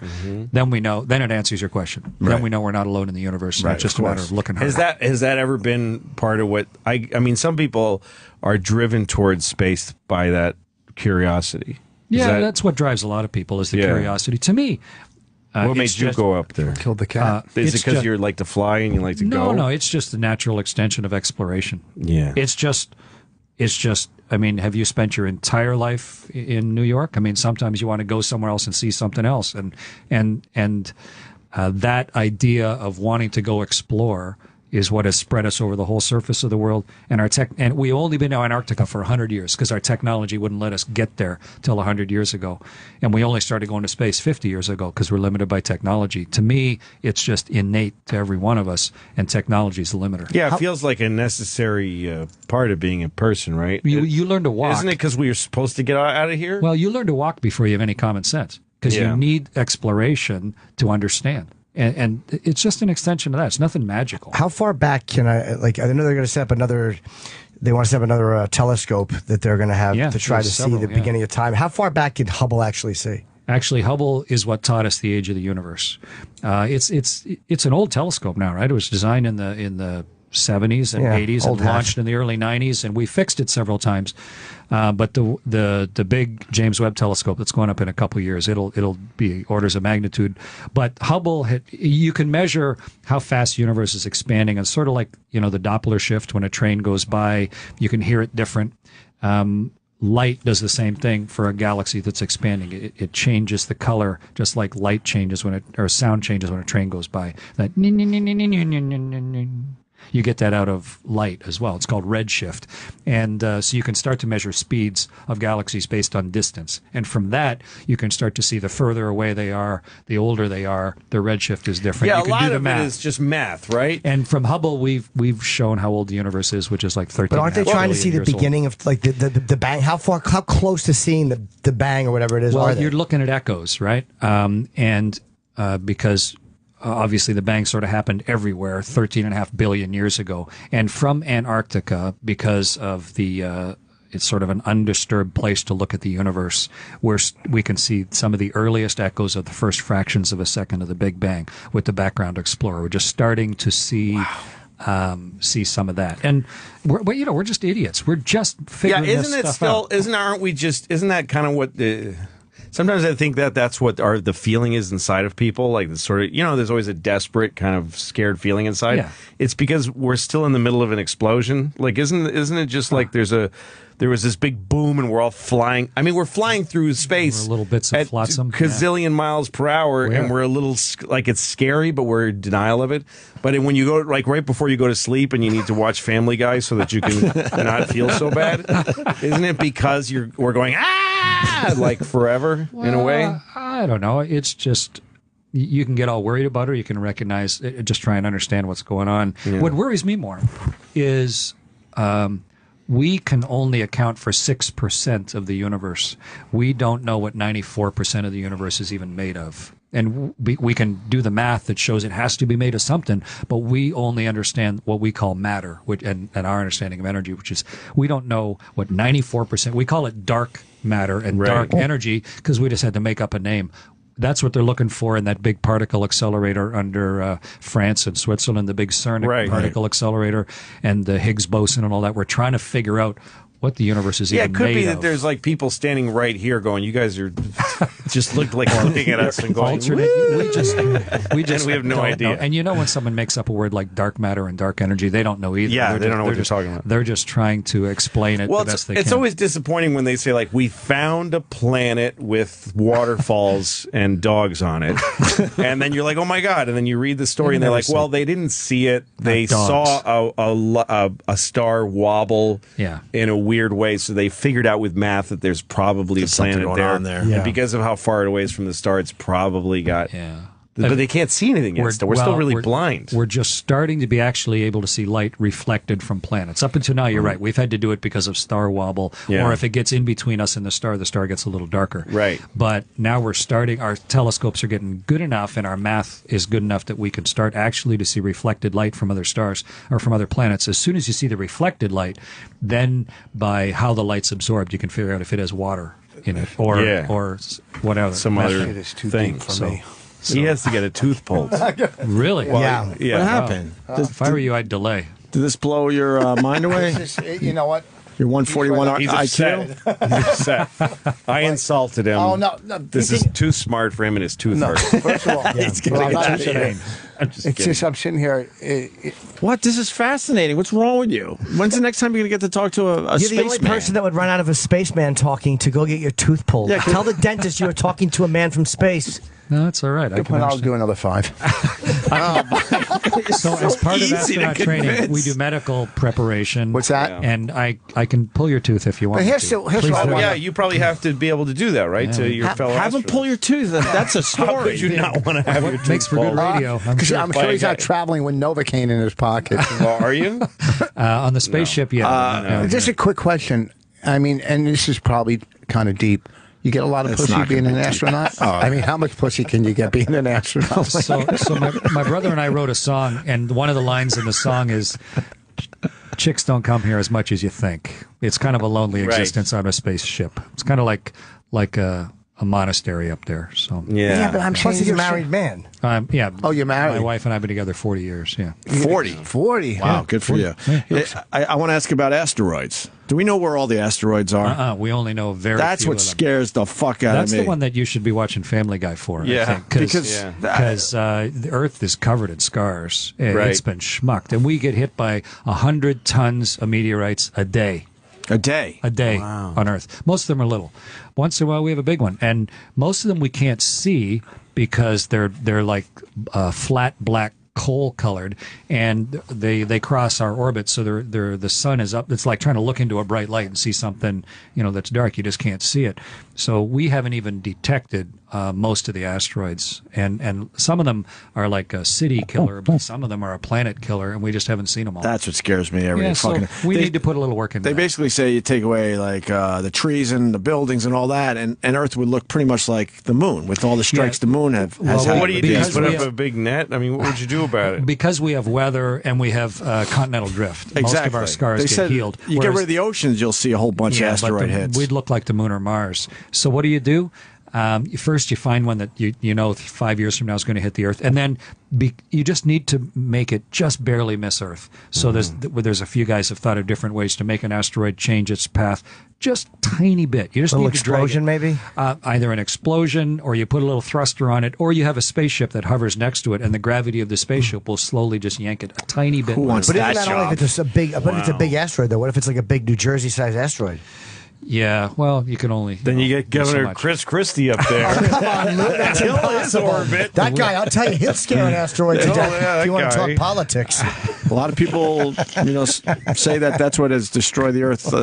then we know. Then it answers your question. Right. Then we know we're not alone in the universe. Right, it's just a matter of looking hard. Has that ever been part of what I mean? Some people are driven towards space by that curiosity. Yeah, that's what drives a lot of people is the curiosity. To me, what made you go up there? Killed the cat. Is it because you like to fly and you like to go? No, it's just the natural extension of exploration. Yeah, it's just. I mean, have you spent your entire life in New York? I mean, sometimes you want to go somewhere else and see something else, and that idea of wanting to go explore is what has spread us over the whole surface of the world. And we've only been to Antarctica for 100 years because our technology wouldn't let us get there till 100 years ago. And we only started going to space 50 years ago because we're limited by technology. To me, it's just innate to every one of us, and technology is the limiter. Yeah, it feels like a necessary part of being a person, right? You learn to walk. Isn't it because we are supposed to get out of here? Well, you learn to walk before you have any common sense because you need exploration to understand. And it's just an extension of that. It's nothing magical. How far back can I know they're going to set up another. They want to set up another telescope that they're going to have to try to see the beginning of time. How far back can Hubble actually see? Actually, Hubble is what taught us the age of the universe. It's an old telescope now, right? It was designed in the 70s and 80s and launched in the early 90s, and we fixed it several times. But the big James Webb telescope that's going up in a couple of years, it'll be orders of magnitude. But Hubble, you can measure how fast the universe is expanding, and sort of like the Doppler shift when a train goes by, you can hear it different. Light does the same thing for a galaxy that's expanding. It changes the color, just like light changes or sound changes when a train goes by. That you get that out of light as well. It's called redshift. And so you can start to measure speeds of galaxies based on distance. And from that, you can start to see the further away they are, the older they are, the redshift is different. Yeah, you can a lot do of math. it is just math, right? And from Hubble, we've shown how old the universe is, which is like 13. But aren't they trying to see the beginning of like the bang? How close to seeing the bang or whatever it is? Well, you're looking at echoes, right? Because obviously the bang sort of happened everywhere 13.5 billion years ago. And from Antarctica, because of it's sort of an undisturbed place to look at the universe, where we can see some of the earliest echoes of the first fractions of a second of the Big Bang with the background explorer. We're just starting to see some of that, and we're just idiots. We're just figuring this stuff out. Isn't that kind of what Sometimes I think that's what the feeling is inside of people. Like, the sort of, there's always a desperate kind of scared feeling inside. Yeah. It's because we're still in the middle of an explosion. Like, isn't it just like there was this big boom and we're all flying. I mean, we're flying through space. We're little bits of at flotsam. Gazillion miles per hour, and we're a little, like, it's scary, but we're in denial of it. But when you go, like, right before you go to sleep and you need to watch Family Guy so that you can not feel so bad, isn't it because we're going, like, forever, in a way? I don't know. It's just, you can get all worried about it, or you can recognize, just try and understand what's going on. Yeah. What worries me more is we can only account for 6% of the universe. We don't know what 94% of the universe is even made of. And we can do the math that shows it has to be made of something, but we only understand what we call matter, and our understanding of energy, which is, we don't know what 94%, we call it dark matter and dark energy because we just had to make up a name. That's what they're looking for in that big particle accelerator under France and Switzerland, the big CERN particle accelerator and the Higgs boson and all that. We're trying to figure out what the universe is even made of. Yeah, it could be that there's like people standing right here going, you guys are just looking at us and going, we just and we have no idea. Know. And when someone makes up a word like dark matter and dark energy, they don't know either. Yeah, they don't know what they're talking about. They're just trying to explain it the best they can. It's always disappointing when they say, like, we found a planet with waterfalls and dogs on it. And then you're like, oh my God. And then you read the story and they're like, well, they didn't see it. They saw a star wobble in a weird way, so they figured out with math that there's probably a planet there. And because of how far it away is from the star, it's probably got... But they can't see anything yet. We're still really blind. We're just starting to be actually able to see light reflected from planets. Up until now, you're right. We've had to do it because of star wobble, or if it gets in between us and the star gets a little darker. Right. But now we're starting, our telescopes are getting good enough, and our math is good enough that we can start actually to see reflected light from other stars or from other planets. As soon as you see the reflected light, then by how the light's absorbed, you can figure out if it has water in it or whatever. Some other thing for me. So. He has to get a tooth pulled. Really? Well, What happened? If I were you, I'd delay. Did this blow your mind away? You know what? Your 141 He's IQ? He's upset. I insulted him. Oh, no. This is too smart for him and his tooth hurts. First of all, it's just, I'm sitting here. What? This is fascinating. What's wrong with you? When's the next time you're going to get to talk to a You're the only person that would run out of a spaceman talking to go get your tooth pulled. Yeah, tell the dentist you were talking to a man from space. No, that's all right. I'll do another 5. So as part of astronaut training, we do medical preparation. What's that? And I can pull your tooth if you want. You probably have to be able to do that, right? To your fellow Have him pull your tooth. That's a story. How could you not want to have your tooth makes for good radio. I'm sure he's not traveling with Novocaine in his pocket. Well, are you? On the spaceship, no. Just a quick question. I mean, and this is probably kind of deep. You get a lot of pussy being an astronaut? I mean, how much pussy can you get being an astronaut? So my brother and I wrote a song, and one of the lines in the song is, chicks don't come here as much as you think. It's kind of a lonely existence on a spaceship. It's kind of like a monastery up there. So but I'm sure he's a married man. Oh, you're married? My wife and I have been together 40 years, 40? Wow, good for you. I want to ask about asteroids. Do we know where all the asteroids are? We only know very That's few what of them. Scares the fuck out of me. That's the one that you should be watching Family Guy for, I think. Because the Earth is covered in scars. It's been schmucked. And we get hit by 100 tons of meteorites a day. A day on Earth. Most of them are little. Once in a while, we have a big one, and most of them we can't see because they're like flat black coal colored, and they cross our orbit, so the sun is up. It's like trying to look into a bright light and see something that's dark. You just can't see it. So we haven't even detected most of the asteroids, and some of them are like a city killer, but some of them are a planet killer, and we just haven't seen them all. That's what scares me. We need to put a little work into They basically say you take away like the trees and the buildings and all that, and Earth would look pretty much like the moon with all the strikes the moon has had. What do you do? Put up a big net? I mean, what would you do about it? Because we have weather and we have continental drift. Exactly. Most of our scars get healed. You get rid of the oceans, you'll see a whole bunch of asteroid hits. We'd look like the moon or Mars. So what do? First, you find one that you know 5 years from now is going to hit the Earth, and then you just need to make it just barely miss Earth. So there's a few guys have thought of different ways to make an asteroid change its path just tiny bit. You just need to drag it. Maybe either an explosion, or you put a little thruster on it, or you have a spaceship that hovers next to it, and the gravity of the spaceship will slowly just yank it a tiny bit. Who wants but that isn't that job? only if it's a big? But if it's a big asteroid, though. What if it's like a big New Jersey-sized asteroid? Yeah, well, you can only... Then you get Governor Chris Christie up there. Come on, Lou, that's impossible. Orbit. That guy, I'll tell you, he'll scare an asteroid to death if you want to talk politics. A lot of people, say that's what has destroyed the Earth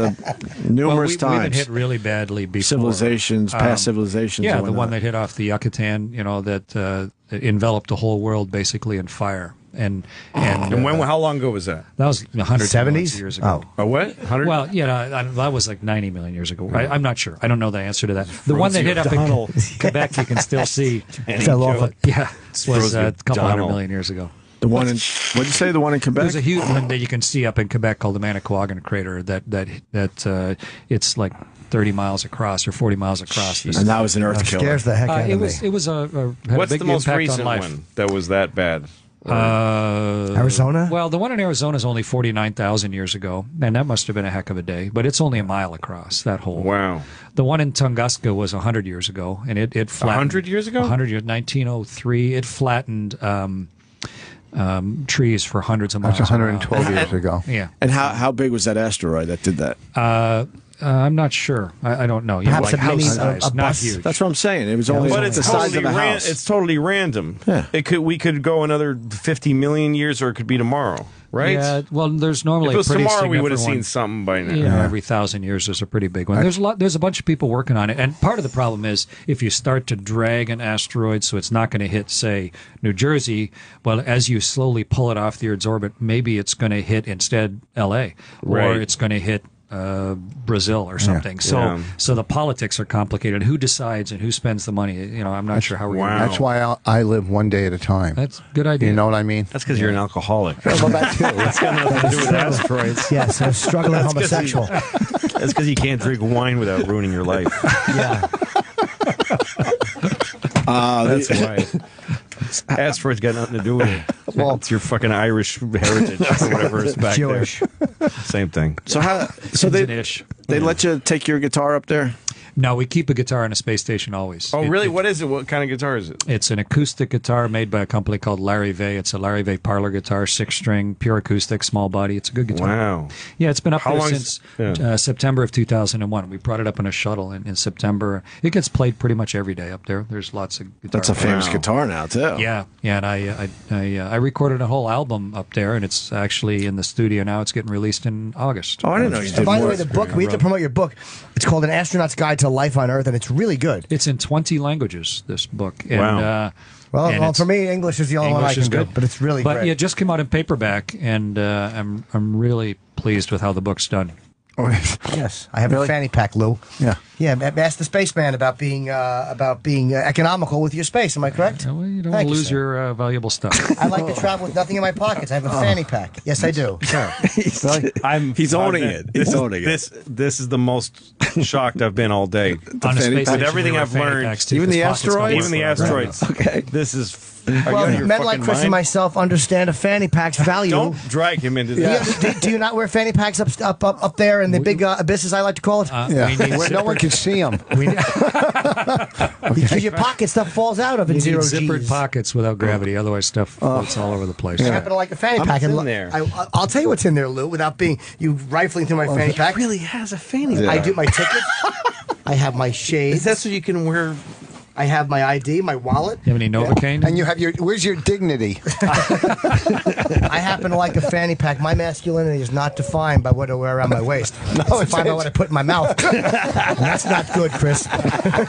numerous times. We've been hit really badly before. Civilizations, past civilizations. Yeah, the one that hit off the Yucatan, that enveloped the whole world basically in fire. And how long ago was that? That was 170 years ago. Oh, what? 100? Well, that was like 90 million years ago. I'm not sure. I don't know the answer to that. The one that hit up in Quebec, you can still see. Fell off. Yeah, was a couple hundred million years ago. The one in what'd you say? The one in Quebec? There's a huge one that you can see up in Quebec called the Manicouagan crater. That it's like 30 miles across or 40 miles across. And that was an Earth killer. Scares the heck out of me. It was had What's a big the most impact recent on life. one that was that bad? Arizona? Well, the one in Arizona is only 49,000 years ago, and that must have been a heck of a day. But it's only a mile across, that hole. Wow. The one in Tunguska was 100 years ago, and it flattened. 100 years ago? 100 years, 1903. It flattened trees for hundreds of miles. That's 112 years ago. Yeah. And how big was that asteroid that did that? I'm not sure. I don't know. Perhaps like a house mini- size, a not bus. huge. That's what I'm saying. It was only But the it's size totally of a house. it's totally random. Yeah. We could go another 50 million years, or it could be tomorrow, right? Yeah. Well, there's normally If it was a pretty tomorrow, we would have significant seen one. something by now. Yeah, every 1,000 years there's a pretty big one. There's a bunch of people working on it, and part of the problem is if you start to drag an asteroid so it's not going to hit, say, New Jersey, well, as you slowly pull it off the Earth's orbit, maybe it's going to hit instead L.A. or Right. it's going to hit Brazil or something. So the politics are complicated. Who decides and who spends the money? I'm not sure how we're going to do That's why I live one day at a time. That's a good idea. You know what I mean? That's because you're an alcoholic. Well, that too. That's got nothing to do with asteroids. Yes, a struggling homosexual. That's because you can't drink wine without ruining your life. Yeah. That's why. Asteroids got nothing to do with it. Well, it's your fucking Irish heritage or whatever is back Jewish. there. Same thing. So they let you take your guitar up there? No, we keep a guitar on a space station always. Oh, really? What is it? What kind of guitar is it? It's an acoustic guitar made by a company called Larry Vay. It's a Larry Vay parlor guitar, 6-string, pure acoustic, small body. It's a good guitar. Wow. Yeah, it's been up How there long since is- September of 2001. We brought it up in a shuttle in September. It gets played pretty much every day up there. There's lots of guitar. That's a famous Wow. guitar now, too. Yeah, and I recorded a whole album up there, and it's actually in the studio now. It's getting released in August. Oh, I didn't know you did By the more. way, the book, we have to promote your book. It's called An Astronaut's Guide to Life on Earth, and it's really good. It's in 20 languages, this book. And, Wow. Well, for me, English is the only one I English can is do, good. but it's really But great. it just came out in paperback, and I'm really pleased with how the book's done. Yes, I have a fanny pack, Lou. Yeah. Yeah, ask the spaceman about being economical with your space. Am I correct? Well, you don't Thank you, lose sir. your valuable stuff. I like to travel with nothing in my pockets. I have a fanny pack. Yes, I do. Sure. He's owning it. He's owning it. This is the most shocked I've been all day. On a fanny space pack. station, With everything you wear I've fanny learned, packs, too, even the 'cause pockets don't asteroids? work Even the forever. asteroids. Okay. This is. Well, you men like Chris and myself understand a fanny pack's value. Don't drag him into this. Do you not wear fanny packs up there in the big abysses, I like to call it? Yeah. Where no one can see them. Because your pocket stuff falls out of it. You Zero need zippered G's. pockets without gravity, otherwise stuff floats all over the place. I happen to like a fanny pack. in and there? I'll tell you what's in there, Lou, without being you rifling through my fanny pack. Really has a fanny. I do my tickets. I have my Is shades. that so you can wear? I have my ID, my wallet. You have any Novocaine? And you have where's your dignity? I happen to like a fanny pack. My masculinity is not defined by what I wear around my waist. It's defined by what I put in my mouth. And that's not good, Chris. I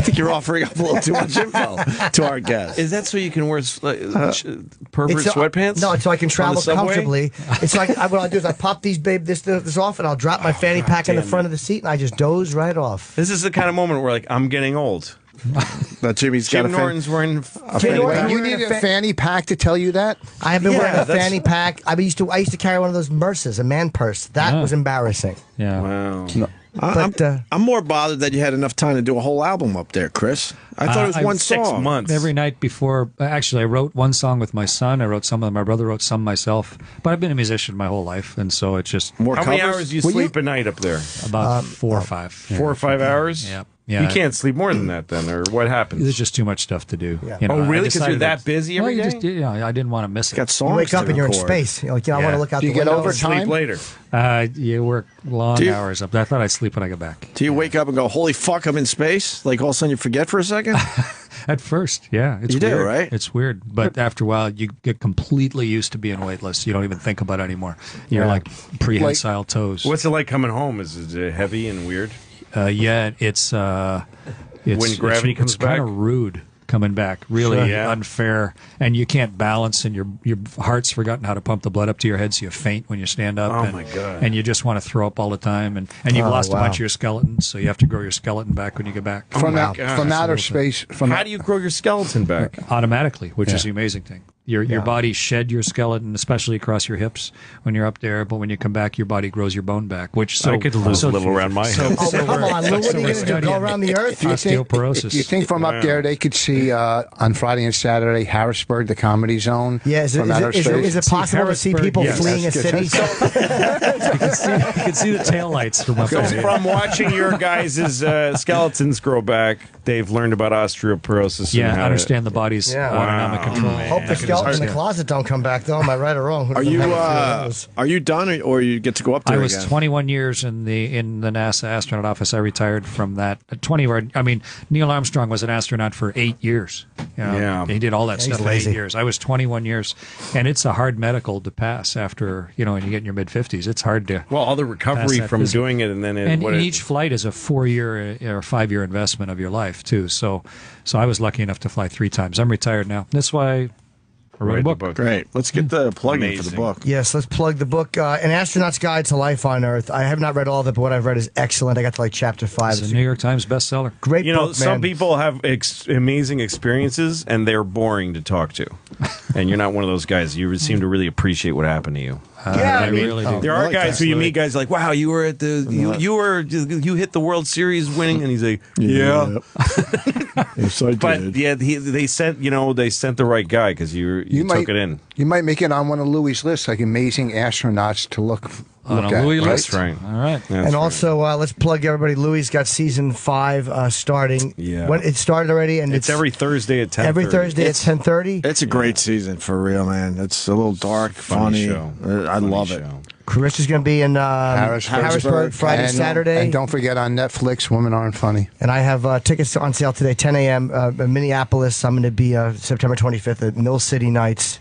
think you're offering up a little too much info to our guests. Is that so you can wear pervert It's sweatpants? No, it's so I can on travel the subway? comfortably. It's like what I do is I pop this off, and I'll drop my fanny pack in the front of the seat, and I just doze right off. This is the kind of moment where like I'm getting old. That Jimmy's got Jim a Norton's wearing. Jim Norton, You wearing need a fanny pack to tell you that? I have been Yeah, wearing a that's- fanny pack. I used to carry one of those purses, a man purse. That was embarrassing. Yeah. Wow. I'm more bothered that you had enough time to do a whole album up there, Chris. I thought it was one 6 song. months. Every night before, actually, I wrote one song with my son. I wrote some of them. My brother wrote some myself. But I've been a musician my whole life, and so it's just More How many covers? hours do you sleep a night up there? about 4 or 5. 4 or 5 hours? Yeah. You can't sleep more than that then, or what happens? There's just too much stuff to do. Yeah. You know, Oh, I really? Because you're decided that busy every well, day? I didn't want to miss it. Got songs You wake up to and you're in record. space. You're like, I want to look out Do you the get window. overtime? Sleep later. You work long Do you- hours up there. I thought I'd sleep when I get back. Do you wake up and go, holy fuck, I'm in space? Like all of a sudden you forget for a second? At first, yeah. It's You do, weird. right? It's weird. But after a while, you get completely used to being weightless. You don't even think about it anymore. You're like prehensile toes. What's it like coming home? Is it heavy and weird? Yeah, it's When gravity comes it's kind back? of rude coming back. Really Sure. Yeah. unfair, and you can't balance, and your heart's forgotten how to pump the blood up to your head, so you faint when you stand up. Oh, and, my God. And you just want to throw up all the time, and you've lost a bunch of your skeleton, so you have to grow your skeleton back when you get back. From outer Gosh. space. How do you grow your skeleton back? Automatically, which is the amazing thing. Your body shed your skeleton, especially across your hips when you're up there. But when you come back, your body grows your bone back. Which I could lose a little around my head. Oh, come on, Lou. What are you going to do? Go around the earth? Osteoporosis. Do you think from up there they could see on Friday and Saturday Harrisburg, the Comedy Zone? Yeah, is from outer space? it possible to see Harrisburg, people yes. fleeing a city? You can see the taillights from up there. From watching your guys' skeletons grow back, they've learned about osteoporosis. Yeah, and how understand the body's autonomic control. Hope the skeleton in the closet don't come back, though. Am I right or wrong? Are you done or you get to go up there I was again? 21 years in the NASA astronaut office. I retired from that. 20. I mean, Neil Armstrong was an astronaut for 8 years. You know, Yeah. he did all that He's stuff for 8 lazy. years. I was 21 years, and it's a hard medical to pass after when you get in your mid 50s. It's hard to. Well, all the recovery that from physical. doing it, and then And each flight is a 4-year or 5-year investment of your life too. So I was lucky enough to fly 3 times. I'm retired now. That's why I wrote a book. Great. Let's get the plug in for the Amazing. book. Yes, let's plug the book, An Astronaut's Guide to Life on Earth. I have not read all of it, but what I've read is excellent. I got to like chapter 5. It's a New York Times bestseller. Great book, man. Some people have amazing experiences, and they're boring to talk to. And you're not one of those guys. You seem to really appreciate what happened to you. Yeah, I really do. There are guys who you meet, guys like, wow, you were at you hit the World Series winning, and he's like, yeah. Yes, I did. But yeah, they sent the right guy because you took it in. You might make it on one of Louis' lists, like amazing astronauts to look On a at. Louis right? list. That's right. All right. That's And right. also, let's plug everybody. Louis got season 5 starting. Yeah. When it started already, and it's every Thursday at 10. every Thursday at 10:30. It's a great season for real, man. It's a little dark, funny. show. I love it. Chris is going to be in Harrisburg Friday, and, Saturday. And don't forget on Netflix, Women Aren't Funny. And I have tickets on sale today, 10 a.m. In Minneapolis. I'm going to be September 25th at Mill City Nights.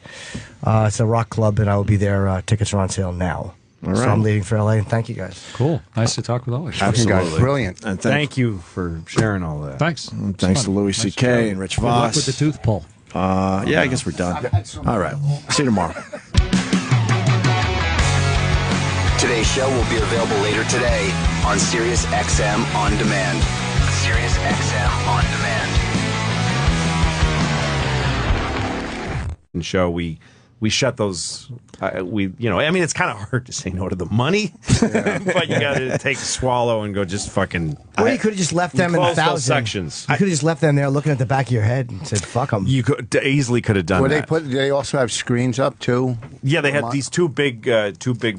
It's a rock club, and I will be there. Tickets are on sale now. All So right. I'm leaving for LA, and thank you guys. Cool. Nice to talk with always. You guys, brilliant. And Thank you for sharing all that. Thanks. thanks to Louis C.K. and Rich Good luck Vos. with the tooth pull. Yeah, I guess we're done. All right. See you tomorrow. Today's show will be available later today on Sirius XM On Demand. Sirius XM On Demand. And show we shut those. I mean, it's kind of hard to say no to the money, but you got to take a swallow and go just fucking. Or you could have just left them in close those 1,000 sections. You could have just left them there looking at the back of your head and said, fuck them. You easily could have done that. They also have screens up too. Yeah, they had these two big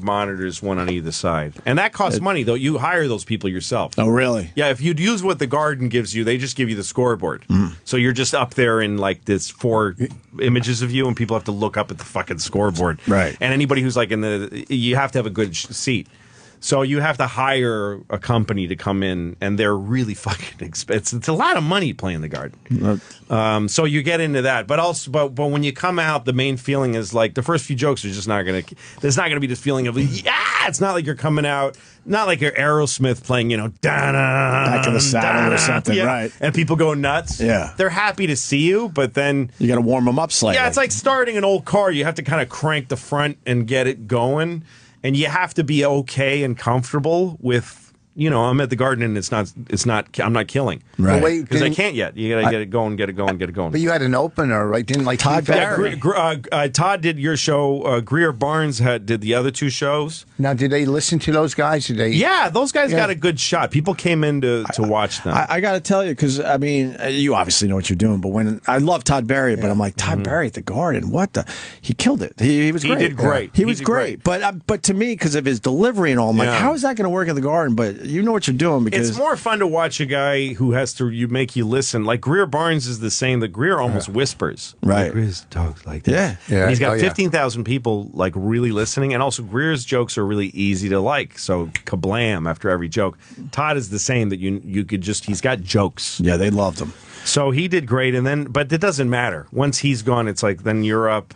monitors, one on either side, and that costs money though. You hire those people yourself. Oh, really? Yeah, if you'd use what the garden gives you, they just give you the scoreboard. So you're just up there in like this 4 images of you, and people have to look up at the fucking scoreboard. Right. And anybody who's like you have to have a good seat. So you have to hire a company to come in, and they're really fucking expensive. It's a lot of money playing the garden. So you get into that, but when you come out, the main feeling is like the first few jokes are just not gonna. There's not gonna be this feeling of It's not like you're coming out, not like you're Aerosmith playing, Back in the saddle or something, yeah, right? and people go nuts. Yeah. They're happy to see you, but then You got to warm them up slightly. yeah, it's like starting an old car. You have to kind of crank the front and get it going. And you have to be okay and comfortable with, I'm at the garden and it's not. I'm not killing. Right. Because I can't yet. You gotta get it going, get it going. But you had an opener, right? Didn't like Todd Barry. Todd did your show. Greer Barnes did the other two shows. Now, did they listen to those guys? Did they? Yeah, those guys got a good shot. People came in to watch them. I got to tell you, because I mean, you obviously know what you're doing. But when I love Todd Barry, but I'm like Todd Barry at the Garden. What the? He killed it. He was great. He did great. He was great. But to me, because of his delivery and all, I'm like, how is that going to work at the Garden? But you know what you're doing, because it's more fun to watch a guy who has to make you listen. Like Greer Barnes is the same. The Greer almost whispers. Right. Greer's talks like that. Yeah. And he's got 15,000 people like really listening, and also Greer's jokes are really easy to like. So kablam after every joke. Todd is the same. That you could just he's got jokes. Yeah, they loved him. So he did great, but it doesn't matter. Once he's gone, it's like then you're up,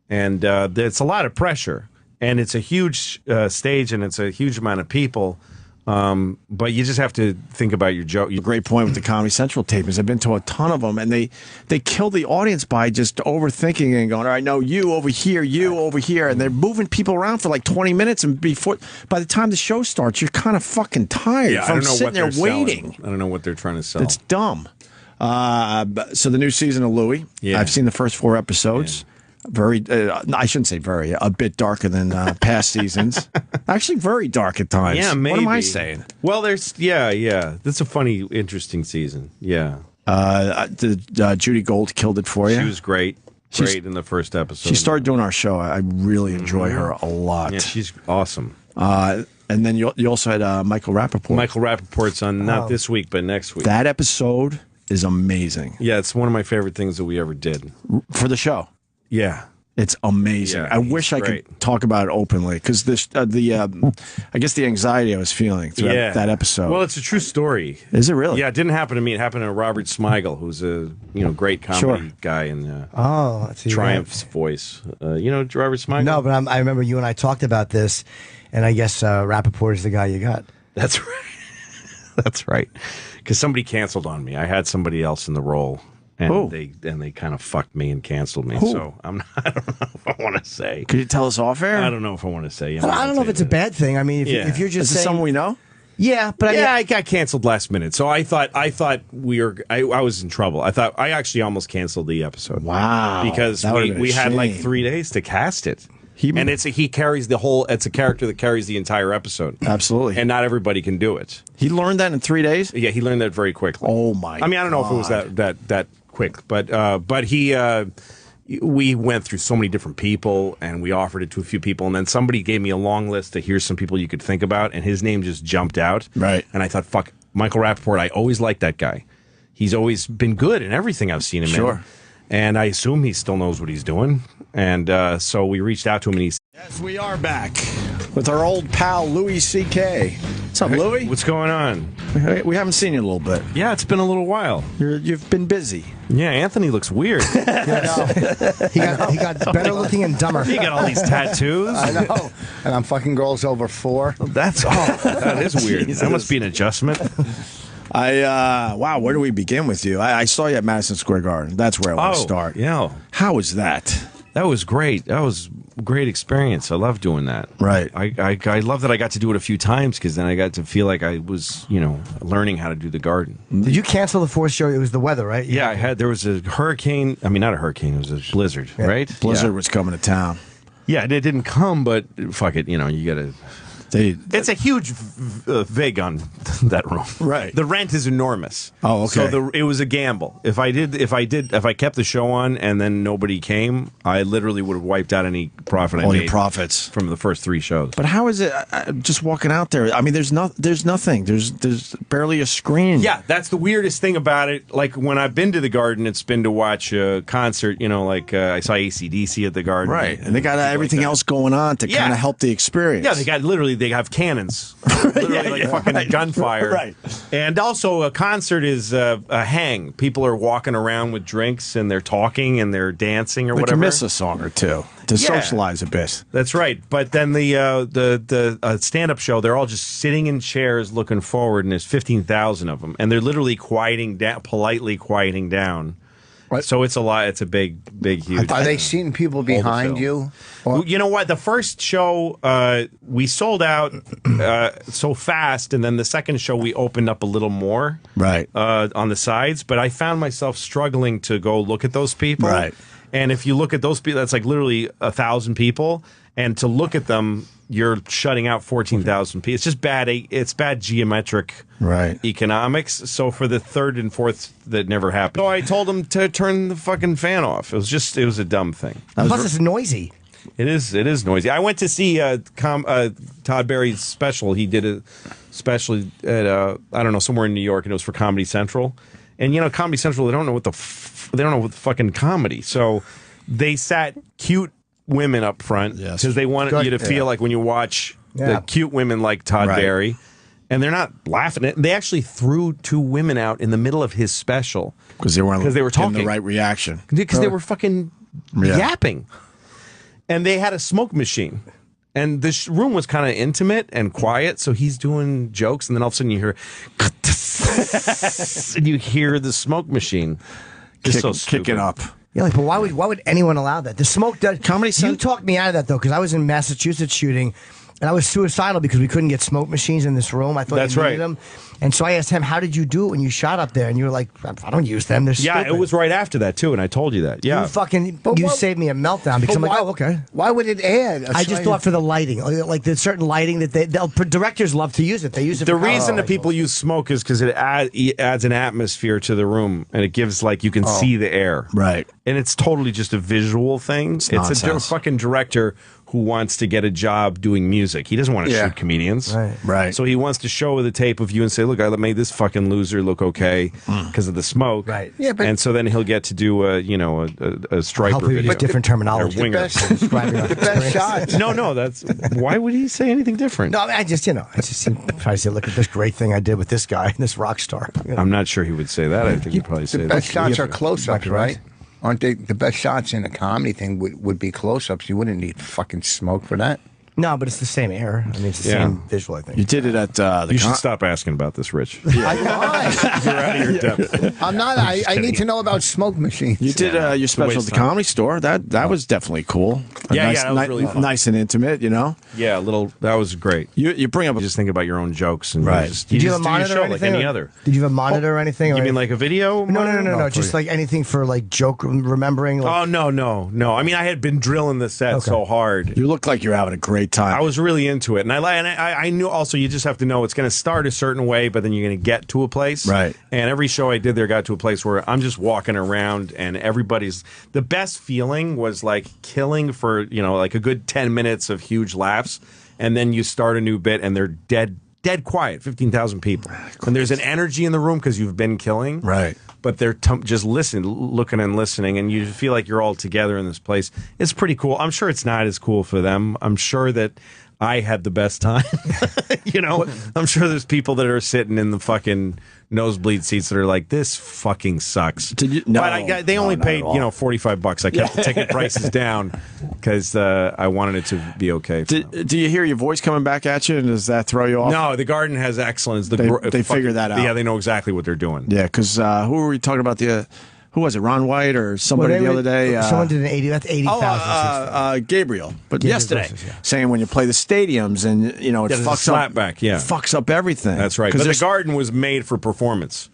and it's a lot of pressure, and it's a huge stage, and it's a huge amount of people. But you just have to think about your joke. Great point with the Comedy Central tapings. I've been to a ton of them, and they kill the audience by just overthinking and going, all right, no, you over here, and they're moving people around for like 20 minutes, and by the time the show starts, you're kind of fucking tired from sitting there waiting. I don't know what they're trying to sell. It's dumb. So the new season of Louie, I've seen the first 4 episodes. Yeah. Very, I shouldn't say very, a bit darker than past seasons. Actually, very dark at times. Yeah, maybe. What am I saying? Well, that's a funny, interesting season. Yeah. Judy Gold killed it for you. She was great. Great in the first episode. She started doing our show. I really enjoy her a lot. Yeah, she's awesome. And then you also had Michael Rappaport. Michael Rappaport's on not this week, but next week. That episode is amazing. Yeah, it's one of my faguest things that we ever did. For the show. Yeah. It's amazing. Yeah, I wish I could talk about it openly, because I guess the anxiety I was feeling through that episode. Well, it's a true story. Is it really? Yeah, it didn't happen to me. It happened to Robert Smigel, who's a great comedy guy in Triumph's voice. You know Robert Smigel? No, but I remember you and I talked about this, and I guess Rappaport is the guy you got. That's right. That's right. Because somebody canceled on me. I had somebody else in the role. And they kind of fucked me and canceled me. Who? So I don't know if I want to say. Could you tell us off air? I don't know if I want to say. I don't know if it's a bad thing. I mean, if you're just saying, someone we know. Yeah, but I got canceled last minute. So I thought I was in trouble. I actually almost canceled the episode. Wow. Because we had like 3 days to cast it. He carries the whole. It's a character that carries the entire episode. Absolutely, and not everybody can do it. He learned that in 3 days. Yeah, he learned that very quickly. Oh my! I mean, I don't know if it was that quick, but he. We went through so many different people, and we offered it to a few people, and then somebody gave me a long list to here's some people you could think about, and his name just jumped out. Right, and I thought, fuck, Michael Rappaport. I always liked that guy. He's always been good in everything I've seen him in. And I assume he still knows what he's doing. And so we reached out to him, and he's... Yes, we are back with our old pal, Louis C.K. What's up, Louis? What's going on? We haven't seen you in a little bit. Yeah, it's been a little while. You've been busy. Yeah, Anthony looks weird. He got better looking and dumber. He got all these tattoos. I know. And I'm fucking girls over 4. That's all. That is weird. That must be an adjustment. Wow, where do we begin with you? I saw you at Madison Square Garden. That's where I want to start. Yeah. How was that? That was great. That was a great experience. I love doing that. Right. I love that I got to do it a few times, because then I got to feel like I was, learning how to do the Garden. Did you cancel the 4th show? It was the weather, right? Yeah, there was a hurricane. I mean, not a hurricane. It was a blizzard, right? Blizzard was coming to town. Yeah, it didn't come, but fuck it. You got to... It's a huge vig on that room. Right. The rent is enormous. Oh, okay. So it was a gamble. If I kept the show on and then nobody came, I literally would have wiped out any profit I made. Your profits from the first 3 shows. But how is it just walking out there? I mean, there's nothing. There's barely a screen. Yeah, that's the weirdest thing about it. Like when I've been to the Garden, it's been to watch a concert. Like I saw AC/DC at the Garden. Right, and they got everything else going on to kind of help the experience. Yeah, they have cannons, literally fucking gunfire. Right. And also a concert is a hang. People are walking around with drinks and they're talking and they're dancing or whatever. Can miss a song or two to socialize a bit. That's right. But then the stand-up show, they're all just sitting in chairs looking forward, and there's 15,000 of them, and they're literally politely quieting down. So it's a lot. It's a big, huge. Are they seeing people behind you? Or? You know what? The first show we sold out so fast, and then the second show we opened up a little more, right, on the sides. But I found myself struggling to go look at those people, right. And if you look at those people, that's like literally 1,000 people, and to look at them, you're shutting out 14,000 people. It's just bad. It's bad geometric economics. So for the third and fourth, that never happened. So I told him to turn the fucking fan off. It was a dumb thing. Plus, it's noisy. It is noisy. I went to see Todd Barry's special. He did a special at I don't know, somewhere in New York, and it was for Comedy Central. And you know, Comedy Central, they don't know what the fucking comedy. So they sat cute women up front because they wanted you to feel like when you watch the cute women like Todd Barry, and they're not laughing at. They actually threw 2 women out in the middle of his special because they were talking the right reaction because they were fucking yapping, and they had a smoke machine. And this room was kind of intimate and quiet, so he's doing jokes, and then all of a sudden you hear, and you hear the smoke machine just kicking up. Yeah, like, but why would anyone allow that? The smoke does. You talked me out of that though, because I was in Massachusetts shooting, and I was suicidal because we couldn't get smoke machines in this room. I thought you needed them. And so I asked him, "How did you do it when you shot up there?" And you were like, "I don't use them. They're stupid." It was right after that too, and I told you that. Yeah, you saved me a meltdown because I'm like, "Oh, okay." Why would it add? I just thought for the lighting, like the certain lighting that directors love to use it. They use it. The reason that people use smoke is because it adds an atmosphere to the room, and it gives like you can see the air, right? And it's totally just a visual thing. It's a fucking director who wants to get a job doing music. He doesn't want to shoot comedians. Right. So he wants to show the tape of you and say, look, I made this fucking loser look okay because of the smoke. Right. Yeah, but and so then he'll get to do a striper video. Different terminology. The best shots. No, that's why would he say anything different? No, I just try to say, look at this great thing I did with this guy, this rock star. You know? I'm not sure he would say that. I think he'd probably say the that. best shots are close-ups, right? Aren't they the best shots in a comedy thing would be close-ups? You wouldn't need fucking smoke for that. No, but it's the same air. I mean, it's the same visual, I think. You did it at the... You should stop asking about this, Rich. Why? You're out of your depth. I'm not. I need to know about smoke machines. You did your special at the Comedy Store. That was definitely cool. That was really fun. Nice and intimate, you know? Yeah, that was great. You bring up... You just think about your own jokes. And Did you have a monitor or anything? Like any other. Did you have a monitor or anything? You mean like a video? No. Just like anything for like joke remembering? Like... Oh, no. I mean, I had been drilling the set so hard. You looked like you were having a great time. I was really into it, and I knew also you just have to know it's going to start a certain way, but then you're going to get to a place, right? And every show I did there got to a place where I'm just walking around, and the best feeling was like killing for like a good 10 minutes of huge laughs, and then you start a new bit, and they're dead quiet, 15,000 people, and there's an energy in the room because you've been killing, right? But they're just looking and listening, and you feel like you're all together in this place. It's pretty cool. I'm sure it's not as cool for them. I'm sure that I had the best time. I'm sure there's people that are sitting in the fucking nosebleed seats that are like, this fucking sucks. But they only paid, $45. I kept the ticket prices down because I wanted it to be okay. Do you hear your voice coming back at you, and does that throw you off? No, the Garden has excellence. They figure that out. Yeah, they know exactly what they're doing. Yeah, because who were we talking about? Who was it? Ron White or somebody the other day? Someone did an 80. That's 80,000. Gabriel. But yesterday, saying when you play the stadiums and it fucks up everything. That's right. But the Garden was made for performance.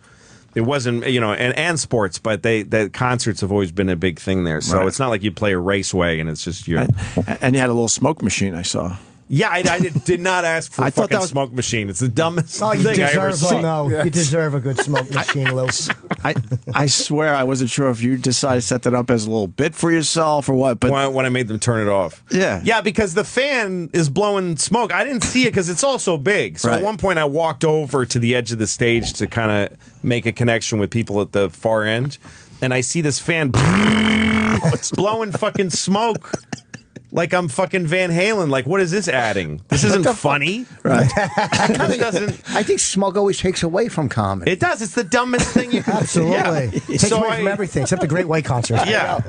It wasn't, and sports, but the concerts have always been a big thing there. So it's not like you play a raceway and it's just you. And you had a little smoke machine, I saw. Yeah, I did not ask for a fucking smoke machine. It's the dumbest thing I ever saw. You deserve a good smoke machine, Lou. I swear I wasn't sure if you decided to set that up as a little bit for yourself or what. But when I made them turn it off. Yeah, because the fan is blowing smoke. I didn't see it because it's all so big. So at one point I walked over to the edge of the stage to kind of make a connection with people at the far end. And I see this fan it's blowing fucking smoke. Like I'm fucking Van Halen. Like, what is this adding? This isn't funny. Right. I think smoke always takes away from comedy. It does. It's the dumbest thing you can Absolutely. It takes away from everything except the Great White Concert. Yeah.